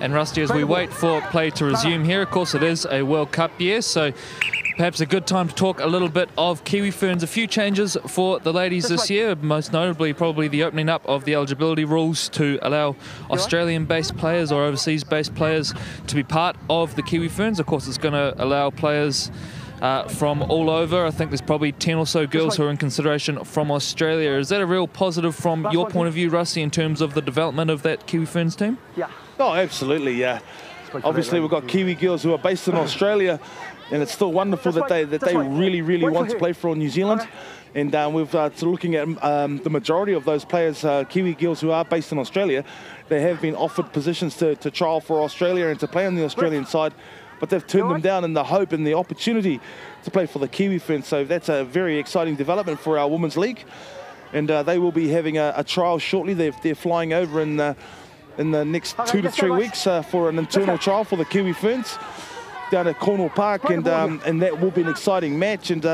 And Rusty, as we wait for play to resume here, of course it is a World Cup year, so perhaps a good time to talk a little bit of Kiwi Ferns. A few changes for the ladies this year, most notably probably the opening up of the eligibility rules to allow Australian-based players or overseas-based players to be part of the Kiwi Ferns. Of course, it's going to allow players from all over. I think there's probably 10 or so girls who are in consideration from Australia. Is that a real positive from your point of view, Rusty, in terms of the development of that Kiwi Ferns team?
Yeah.
Oh, absolutely, yeah. Obviously, we've got Kiwi girls who are based in Australia, and it's still wonderful that they really want to play for New Zealand. And we've looking at the majority of those players, Kiwi girls who are based in Australia, they have been offered positions to trial for Australia and to play on the Australian side, but they've turned them down in the hope and the opportunity to play for the Kiwi Ferns. So that's a very exciting development for our Women's League. And they will be having a trial shortly. They're flying over in the next 2 to 3 weeks for an internal trial for the Kiwi Ferns down at Cornwall Park, and that will be an exciting match. And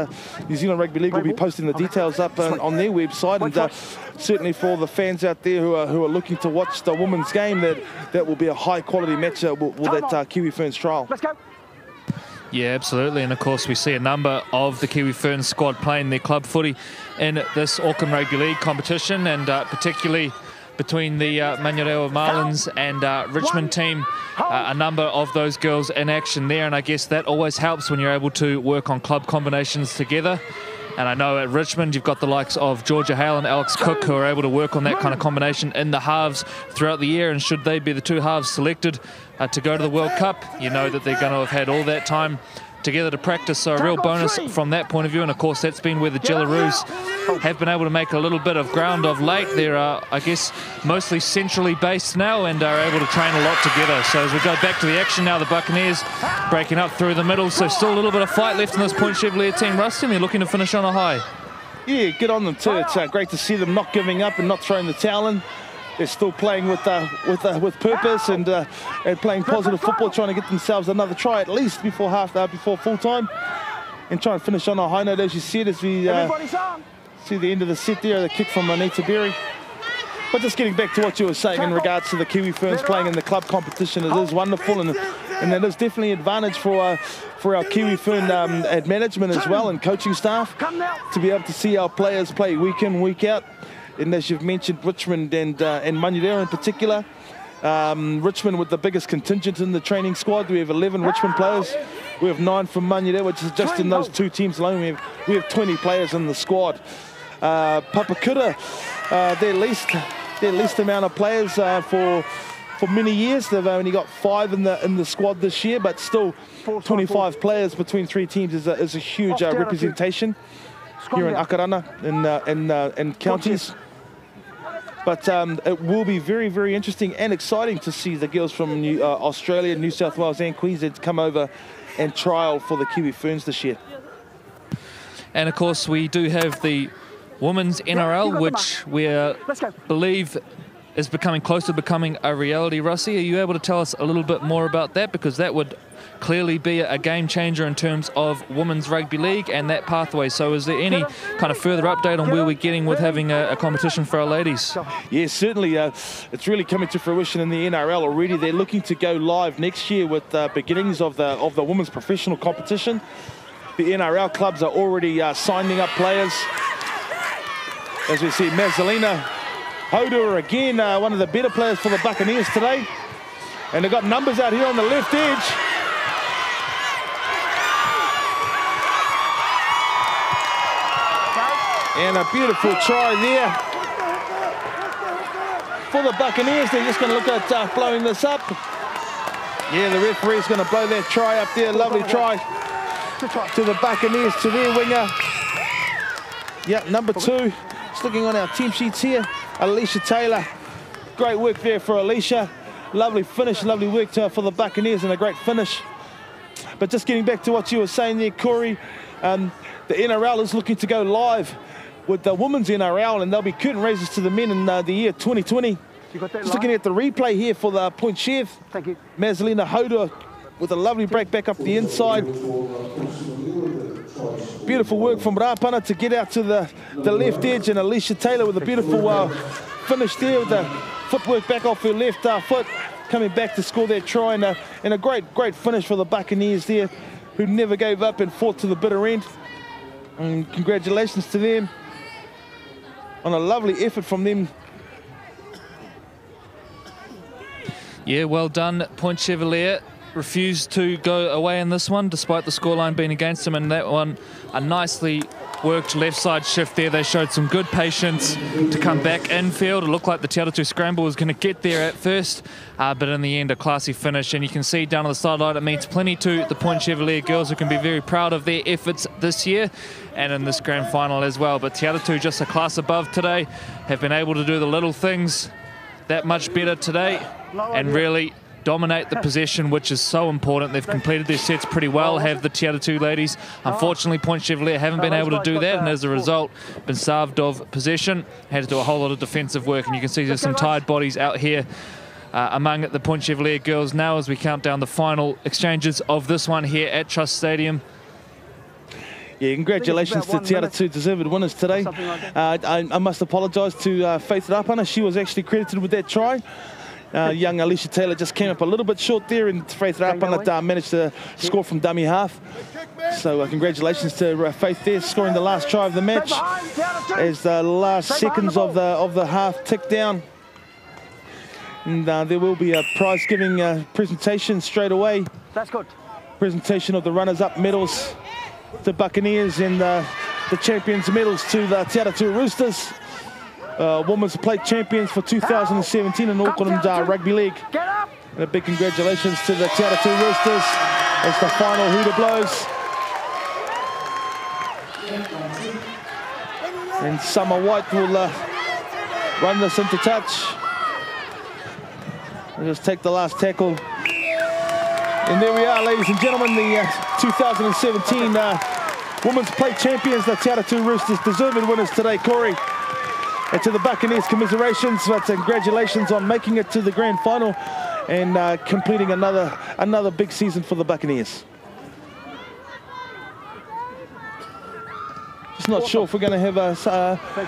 New Zealand Rugby League will be posting the details up on their website, and certainly for the fans out there who are looking to watch the women's game, that will be a high quality match with that Kiwi Ferns trial.
Let's go.
Yeah, absolutely. And of course we see a number of the Kiwi Ferns squad playing their club footy in this Auckland Rugby League competition, and particularly between the Manurewa Marlins and Richmond team, a number of those girls in action there, and I guess that always helps when you're able to work on club combinations together. And I know at Richmond you've got the likes of Georgia Hale and Alex Cook who are able to work on that kind of combination in the halves throughout the year, and should they be the 2 halves selected to go to the World Cup, you know that they're going to have had all that time together to practice, so a real bonus from that point of view. And of course that's been where the Jillaroos have been able to make a little bit of ground of late. They're I guess mostly centrally based now and are able to train a lot together. So as we go back to the action now, the Buccaneers breaking up through the middle, so still a little bit of fight left in this Point Chevalier team, Rusty, and they're looking to finish on a high.
Yeah, good on them too. It's great to see them not giving up and not throwing the towel in. They're still playing with purpose and playing positive football, trying to get themselves another try at least before full time, and try and finish on a high note, as you said, as we see the end of the set there, the kick from Anita Berry. But just getting back to what you were saying in regards to the Kiwi Ferns playing in the club competition, it is wonderful, and it is definitely an advantage for our Kiwi Fern management as well and coaching staff to be able to see our players play week in, week out. And as you've mentioned, Richmond and Manureira in particular. Richmond with the biggest contingent in the training squad. We have 11 Richmond players. We have 9 from Manureira, which is just in those 2 teams alone. We have 20 players in the squad. Papakura, their least amount of players for many years. They've only got 5 in the squad this year, but still 25 players between 3 teams is a huge representation here in Akarana and counties. But it will be very, very interesting and exciting to see the girls from Australia, New South Wales and Queensland come over and trial for the Kiwi Ferns this year.
And of course we do have the Women's NRL, which we believe is becoming close to becoming a reality. Russie, are you able to tell us a little bit more about that? Because that would clearly be a game changer in terms of women's rugby league and that pathway. So is there any kind of further update on where we're getting with having a competition for our ladies?
Yes, certainly. It's really coming to fruition in the NRL already. They're looking to go live next year with the beginnings of the women's professional competition. The NRL clubs are already signing up players. As we see, Mazalina Hodor again, one of the better players for the Buccaneers today. And they've got numbers out here on the left edge. And a beautiful try there for the Buccaneers. They're just going to look at blowing this up. Yeah, the referee's going to blow that try up there. Lovely try to the Buccaneers, to their winger. Yeah, number 2. Just looking on our team sheets here, Alicia Taylor. Great work there for Alicia. Lovely finish, lovely work for the Buccaneers, and a great finish. But just getting back to what you were saying there, Corey, the NRL is looking to go live with the women's NRL, and there'll be curtain raisers to the men in the year 2020. Just looking at the replay here for the Point Chev.
Thank you.
Mazalina Hodor with a lovely break back up the inside. Beautiful work from Rapana to get out to the left edge, and Alicia Taylor with a beautiful finish there with the footwork back off her left foot, coming back to score that try, and a great finish for the Buccaneers there, who never gave up and fought to the bitter end. And congratulations to them on a lovely effort from them.
Yeah, well done. Point Chevalier refused to go away in this one, despite the scoreline being against them. And that one, a nicely worked left side shift there. They showed some good patience to come back infield. It looked like the Te Atatu scramble was going to get there at first, but in the end, a classy finish. And you can see down on the sideline, it means plenty to the Point Chevalier girls, who can be very proud of their efforts this year and in this grand final as well. But Te Atatu, just a class above today, have been able to do the little things that much better today and really dominate the possession, which is so important. They've completed their sets pretty well, have the Te Atatu ladies. Unfortunately, Point Chevalier haven't been able to do that, and as a result, been starved of possession. Had to do a whole lot of defensive work, and you can see there's some tired bodies out here among the Point Chevalier girls now as we count down the final exchanges of this one here at Trust Stadium.
Yeah, congratulations to Te Atatu, deserved winners today. I must apologise to Faith Rapana. She was actually credited with that try. Young Alicia Taylor just came up a little bit short there, and Faith Rapana managed to score from dummy half. So congratulations to Faith there, scoring the last try of the match as the last seconds of the half tick down. And there will be a prize-giving presentation straight away.
That's good.
Presentation of the runners-up medals to Buccaneers and the champions medals to the Te Atatu Roosters, women's plate champions for 2017 in Auckland Rugby League. And a big congratulations to the Te Atatu Roosters as the final hooter blows. And Summer White will run this into touch. We'll just take the last tackle. And there we are, ladies and gentlemen, the 2017 Women's Plate Champions, the Te Atatu Roosters, deserving winners today, Corey. And to the Buccaneers, commiserations, but congratulations on making it to the grand final and completing another big season for the Buccaneers. Just not sure if we're going to have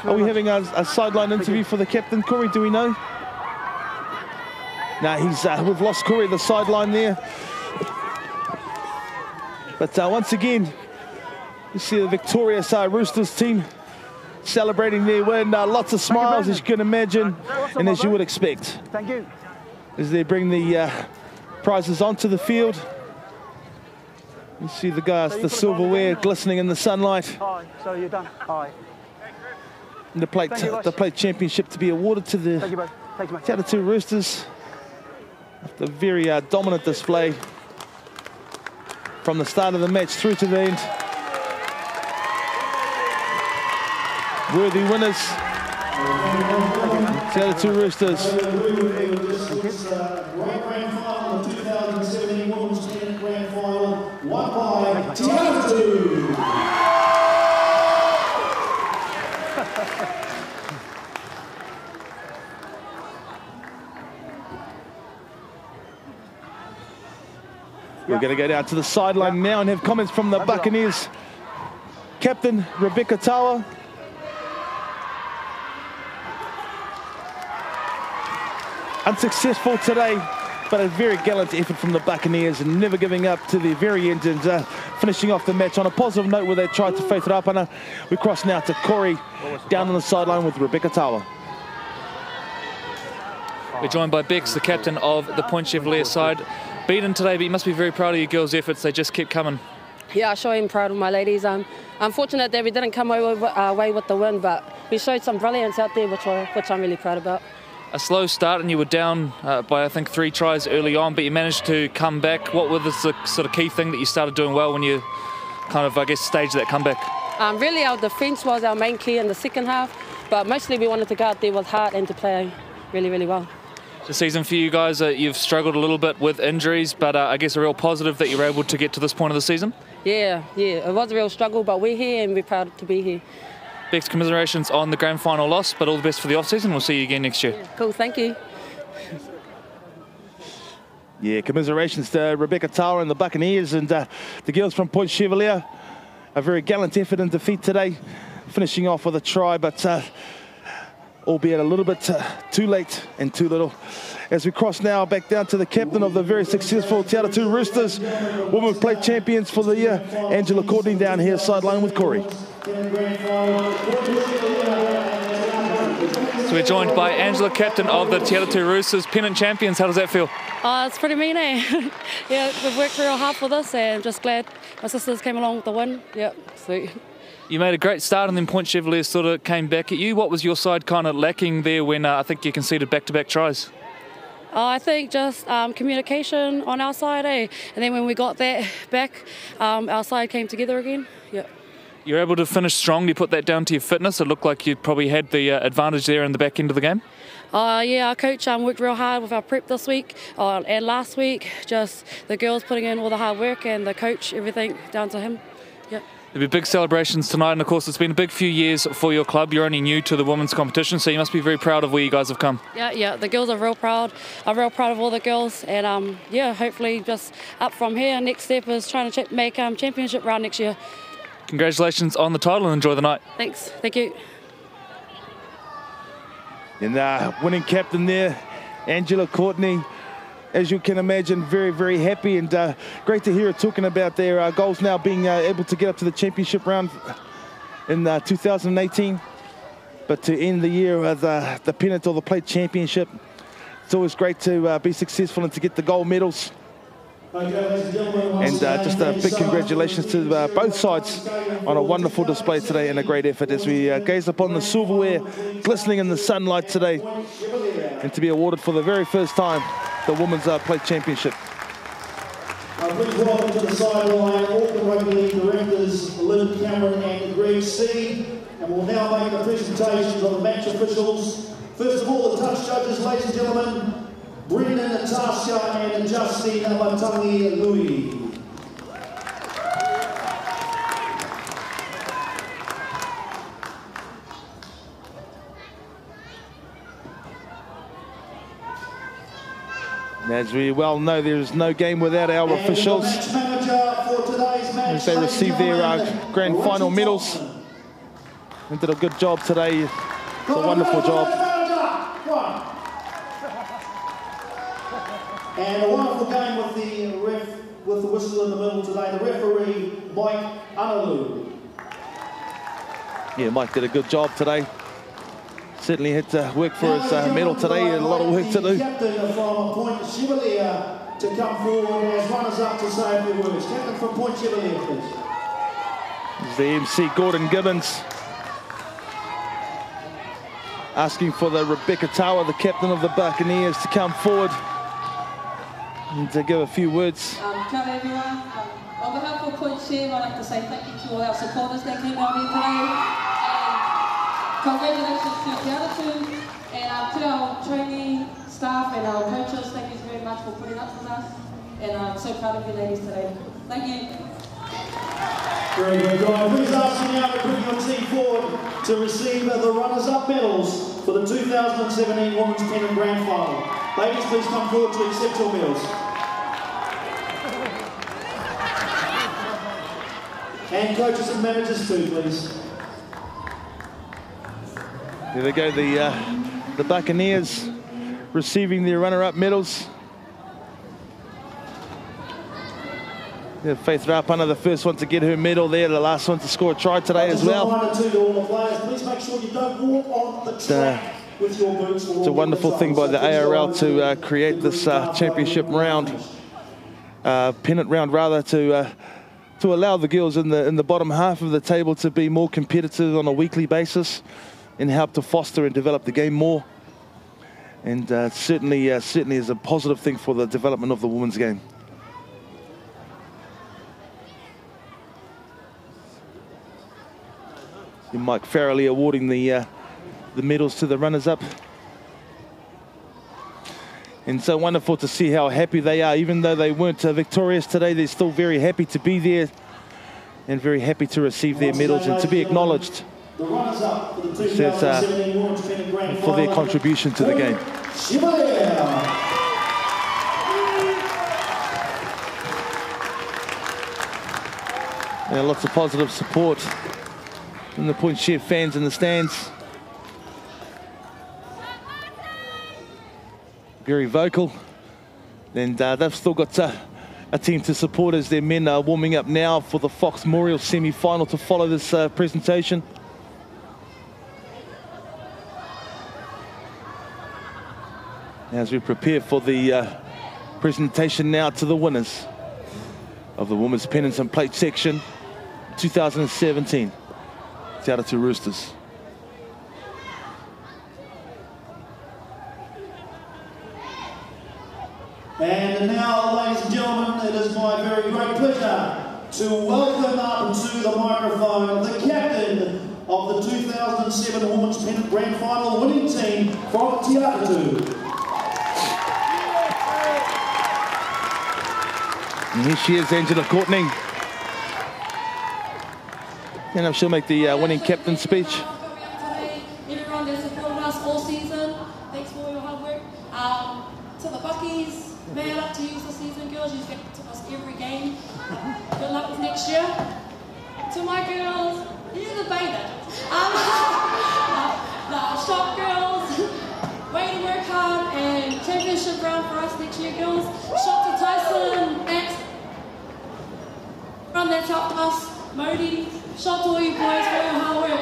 are we having a sideline interview for the captain, Corey? Do we know? No, we've lost Corey at the sideline there. But once again, you see the victorious Roosters team celebrating their win. Lots of smiles, as you can imagine, and as you would expect.
Thank you.
As they bring the prizes onto the field. You see the guys, the silverware glistening in the sunlight.
Aye, so you're done. Aye.
And the plate championship to be awarded to the
Thank you, bud. Thank you, mate.
Te Atatu Roosters. After a very dominant display from the start of the match through to the end. Worthy winners. Te Atatu Roosters.
Grand final of 2017 Women's Grand Final, won by Te Atatu.
We're going to go down to the sideline now and have comments from the Buccaneers. Captain Rebecca Tawa. Unsuccessful today, but a very gallant effort from the Buccaneers and never giving up to the very end and finishing off the match on a positive note where they tried to faith it up. And we cross now to Corey down on the sideline with Rebecca Tawa.
We're joined by Bex, the captain of the Point Chevalier side. Beaten today, but you must be very proud of your girls' efforts. They just kept coming.
Yeah, I sure am proud of my ladies. Unfortunate that we didn't come away with the win, but we showed some brilliance out there, which I'm really proud about.
A slow start and you were down by I think 3 tries early on, but you managed to come back. What was the sort of key thing that you started doing well when you kind of, I guess, staged that comeback?
Really our defence was our main key in the second half, but mostly we wanted to go out there with heart and to play really, really well.
The season for you guys, you've struggled a little bit with injuries, but I guess a real positive that you were able to get to this point of the season?
Yeah, it was a real struggle, but we're here and we're proud to be here.
Bex, commiserations on the grand final loss, but all the best for the off-season. We'll see you again next year.
Yeah, cool, thank you.
Yeah, commiserations to Rebecca Tawa and the Buccaneers and the girls from Point Chevalier. A very gallant effort in defeat today, finishing off with a try, but albeit a little bit too late and too little. As we cross now back down to the captain of the very successful Te Atatu Roosters, Women's Plate Champions for the year, Angela Courtney, down here sideline with Corey.
So we're joined by Angela, captain of the Te Atatu Roosters, Pennant champions. How does that feel?
It's pretty mean, eh? Yeah, we've worked real hard for this and I'm just glad my sisters came along with the win. Yeah, sweet.
You made a great start and then Point Chevalier sort of came back at you. What was your side kind of lacking there when I think you conceded back-to-back tries?
I think just communication on our side, eh? And then when we got that back, our side came together again. Yeah.
You're able to finish strong. You put that down to your fitness. It looked like you probably had the advantage there in the back end of the game.
Yeah, our coach worked real hard with our prep this week and last week. Just the girls putting in all the hard work and the coach, everything down to him. Yeah.
There'll be big celebrations tonight, and of course it's been a big few years for your club. You're only new to the women's competition, so you must be very proud of where you guys have come.
Yeah, the girls are real proud. I'm real proud of all the girls, and yeah, hopefully just up from here. Next step is trying to make championship round next year.
Congratulations on the title and enjoy the night.
Thanks, thank you.
And winning captain there, Angela Courtney. As you can imagine, very, very happy and great to hear her talking about their goals now being able to get up to the championship round in 2018. But to end the year with the Pennant or the Plate Championship, it's always great to be successful and to get the gold medals. And just a big congratulations to both sides on a wonderful display today and a great effort as we gaze upon the silverware glistening in the sunlight today, and to be awarded for the very first time the Women's Plate Championship.
Please welcome to the sideline Auckland Rugby League directors Lynn Cameron and Greg C. And we'll now make the presentations of the match officials. First of all, the touch judges, ladies and gentlemen, Brendan Natasha and Justine Matangi Louis.
As we well know, there is no game without our officials as they receive their grand final medals. They did a good job today. It's a wonderful job.
And a wonderful game with the whistle in the middle today. The referee, Mike Analu.
Yeah, Mike did a good job today. Certainly had to work for his medal today. A lot of work to do.
Captain from Point Chevalier to come forward as runners-up to say a few words. Captain from Point Chevalier, please.
This is the MC Gordon Gibbons asking for the Rebecca Tawa, the captain of the Buccaneers, to come forward and to give a few words.
Kia ora everyone. On behalf of Point Chev, I'd like to say thank you to all our supporters that came out here today. Congratulations to Atatu and to our training staff and our coaches. Thank you very much for putting up with us. And I'm so proud of you ladies today. Thank you.
Very good, guys. Please ask you now to bring your team forward to receive the runners-up medals for the 2017 Women's Pennant Grand Final. Ladies, please come forward to accept your medals. And coaches and managers too, please.
There they go, the Buccaneers receiving their runner-up medals. Yeah, Faith Rapana, the first one to get her medal there, the last one to score a try today as well.
Please make sure you don't walk on the track with your boots.
It's a wonderful thing by the ARL to create this championship round, pennant round rather, to allow the girls in the bottom half of the table to be more competitive on a weekly basis and help to foster and develop the game more. And certainly is a positive thing for the development of the women's game. Mike Farrelly awarding the medals to the runners-up. And so wonderful to see how happy they are. Even though they weren't victorious today, they're still very happy to be there and very happy to receive their medals and to be acknowledged for their contribution to the game. And lots of positive support from the Point Chev fans in the stands. Very vocal. And they've still got a team to support as their men are warming up now for the Fox Memorial semi-final to follow this presentation. As we prepare for the presentation now to the winners of the Women's Pennants and Plate section 2017. Atatu Roosters.
And now, ladies and gentlemen, it is my very great pleasure to welcome up to the microphone the captain of the 2007 Women's Pennant Grand Final winning team from Atatu.
And here she is, Angela Courtney. And she'll make the winning captain speech.
Everyone that's supported us all season, thanks for your hard work. To the Buckies, man up to you this season, girls. You've got to us every game. Good luck with next year. To my girls, you're the beta. The shop girls, way to work hard and championship round for us next year, girls. Shot to Tyson, Max, run that's helped us, Modi. Shot to all you boys for your hard work.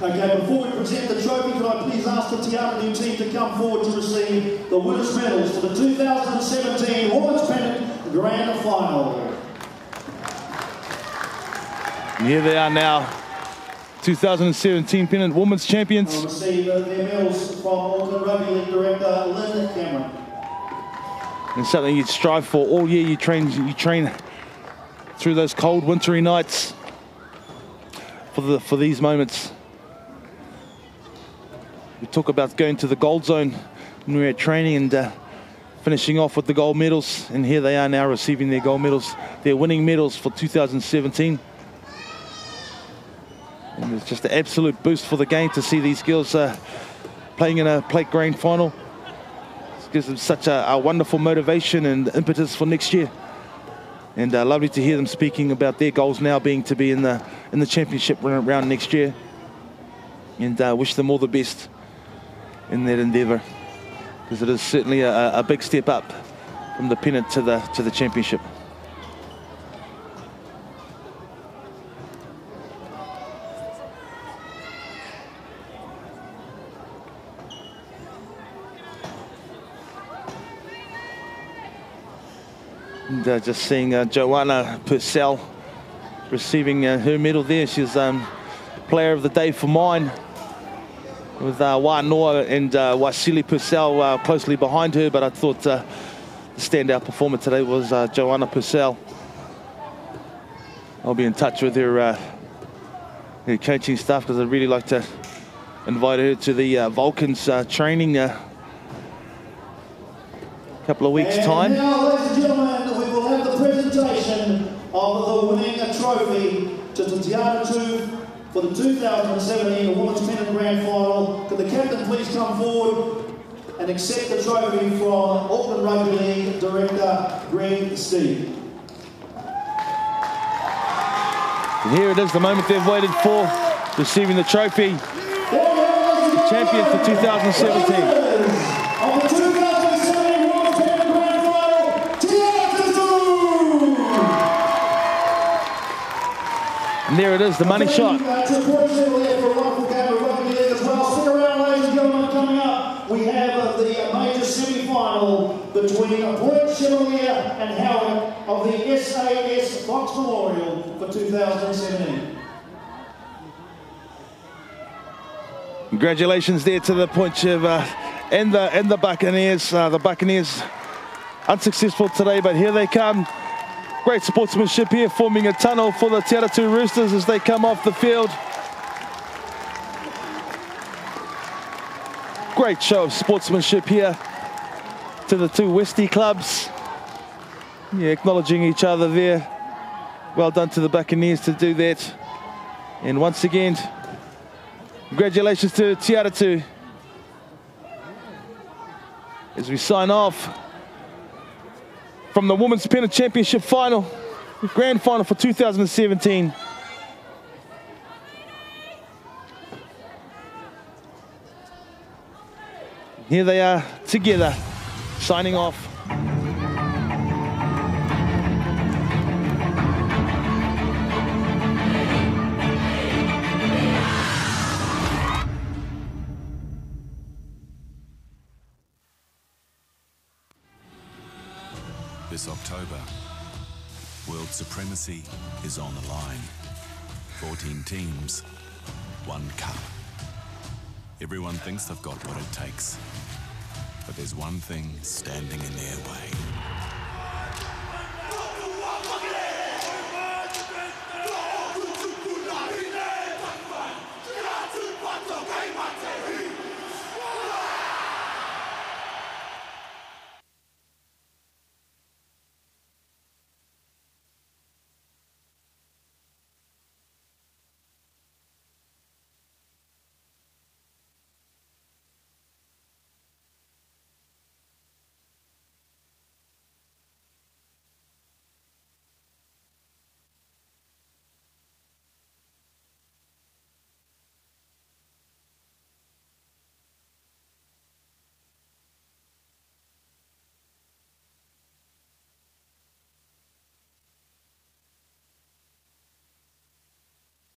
Okay, before we present the trophy, could I please ask the Te Atatu team to come forward to receive the winners' medals for the 2017 Women's Pennant Grand Final.
And here they are now, 2017 Pennant Women's Champions.
I'll receive their medals from Auckland Rugby League Director Lynn Cameron.
And something you'd strive for all year. You train through those cold, wintry nights for these moments. We talk about going to the gold zone when we're at training and finishing off with the gold medals. And here they are now receiving their gold medals, their winning medals for 2017. And it's just an absolute boost for the game to see these girls playing in a plate grand final. It gives them such a wonderful motivation and impetus for next year. And lovely to hear them speaking about their goals now being to be in the championship round next year. And wish them all the best in that endeavour, because it is certainly a big step up from the pennant to the championship. And just seeing Joanna Purcell receiving her medal there. She's player of the day for mine, with Wanoa and Wasili Purcell closely behind her, but I thought the standout performer today was Joanna Purcell. I'll be in touch with her coaching staff, because I'd really like to invite her to the Vulcans training a couple of weeks' time.
And now, ladies and gentlemen, we will have the presentation of the winning trophy to Te Atatu for the 2017 Women's Pennant Grand Final. Could the captain please come forward and accept the trophy from Auckland Rugby League Director Greg Steve.
And here it is, the moment they've waited for, receiving the trophy. The champion for 2017.
Of the 2017 Women's Pennant Grand Final, Te Atatu!
And there it is, the money shot.
To Port Chevalier for a wonderful game of rugby league as well. Stick around, ladies and gentlemen, coming up, we have the major semi-final between Port Chevalier and Howard of the SAS Fox Memorial for 2017.
Congratulations there to the Point Chev and the Buccaneers. The Buccaneers unsuccessful today, but here they come. Great sportsmanship here, forming a tunnel for the Te Atatu Roosters as they come off the field. Great show of sportsmanship here to the two Westie clubs. Yeah, acknowledging each other there. Well done to the Buccaneers to do that. And once again, congratulations to Te Atatu as we sign off from the Women's Pennant Championship Final, Grand Final for 2017. Here they are together, signing off.
This October, world supremacy is on the line. 14 teams, 1 cup. Everyone thinks they've got what it takes, but there's one thing standing in their way.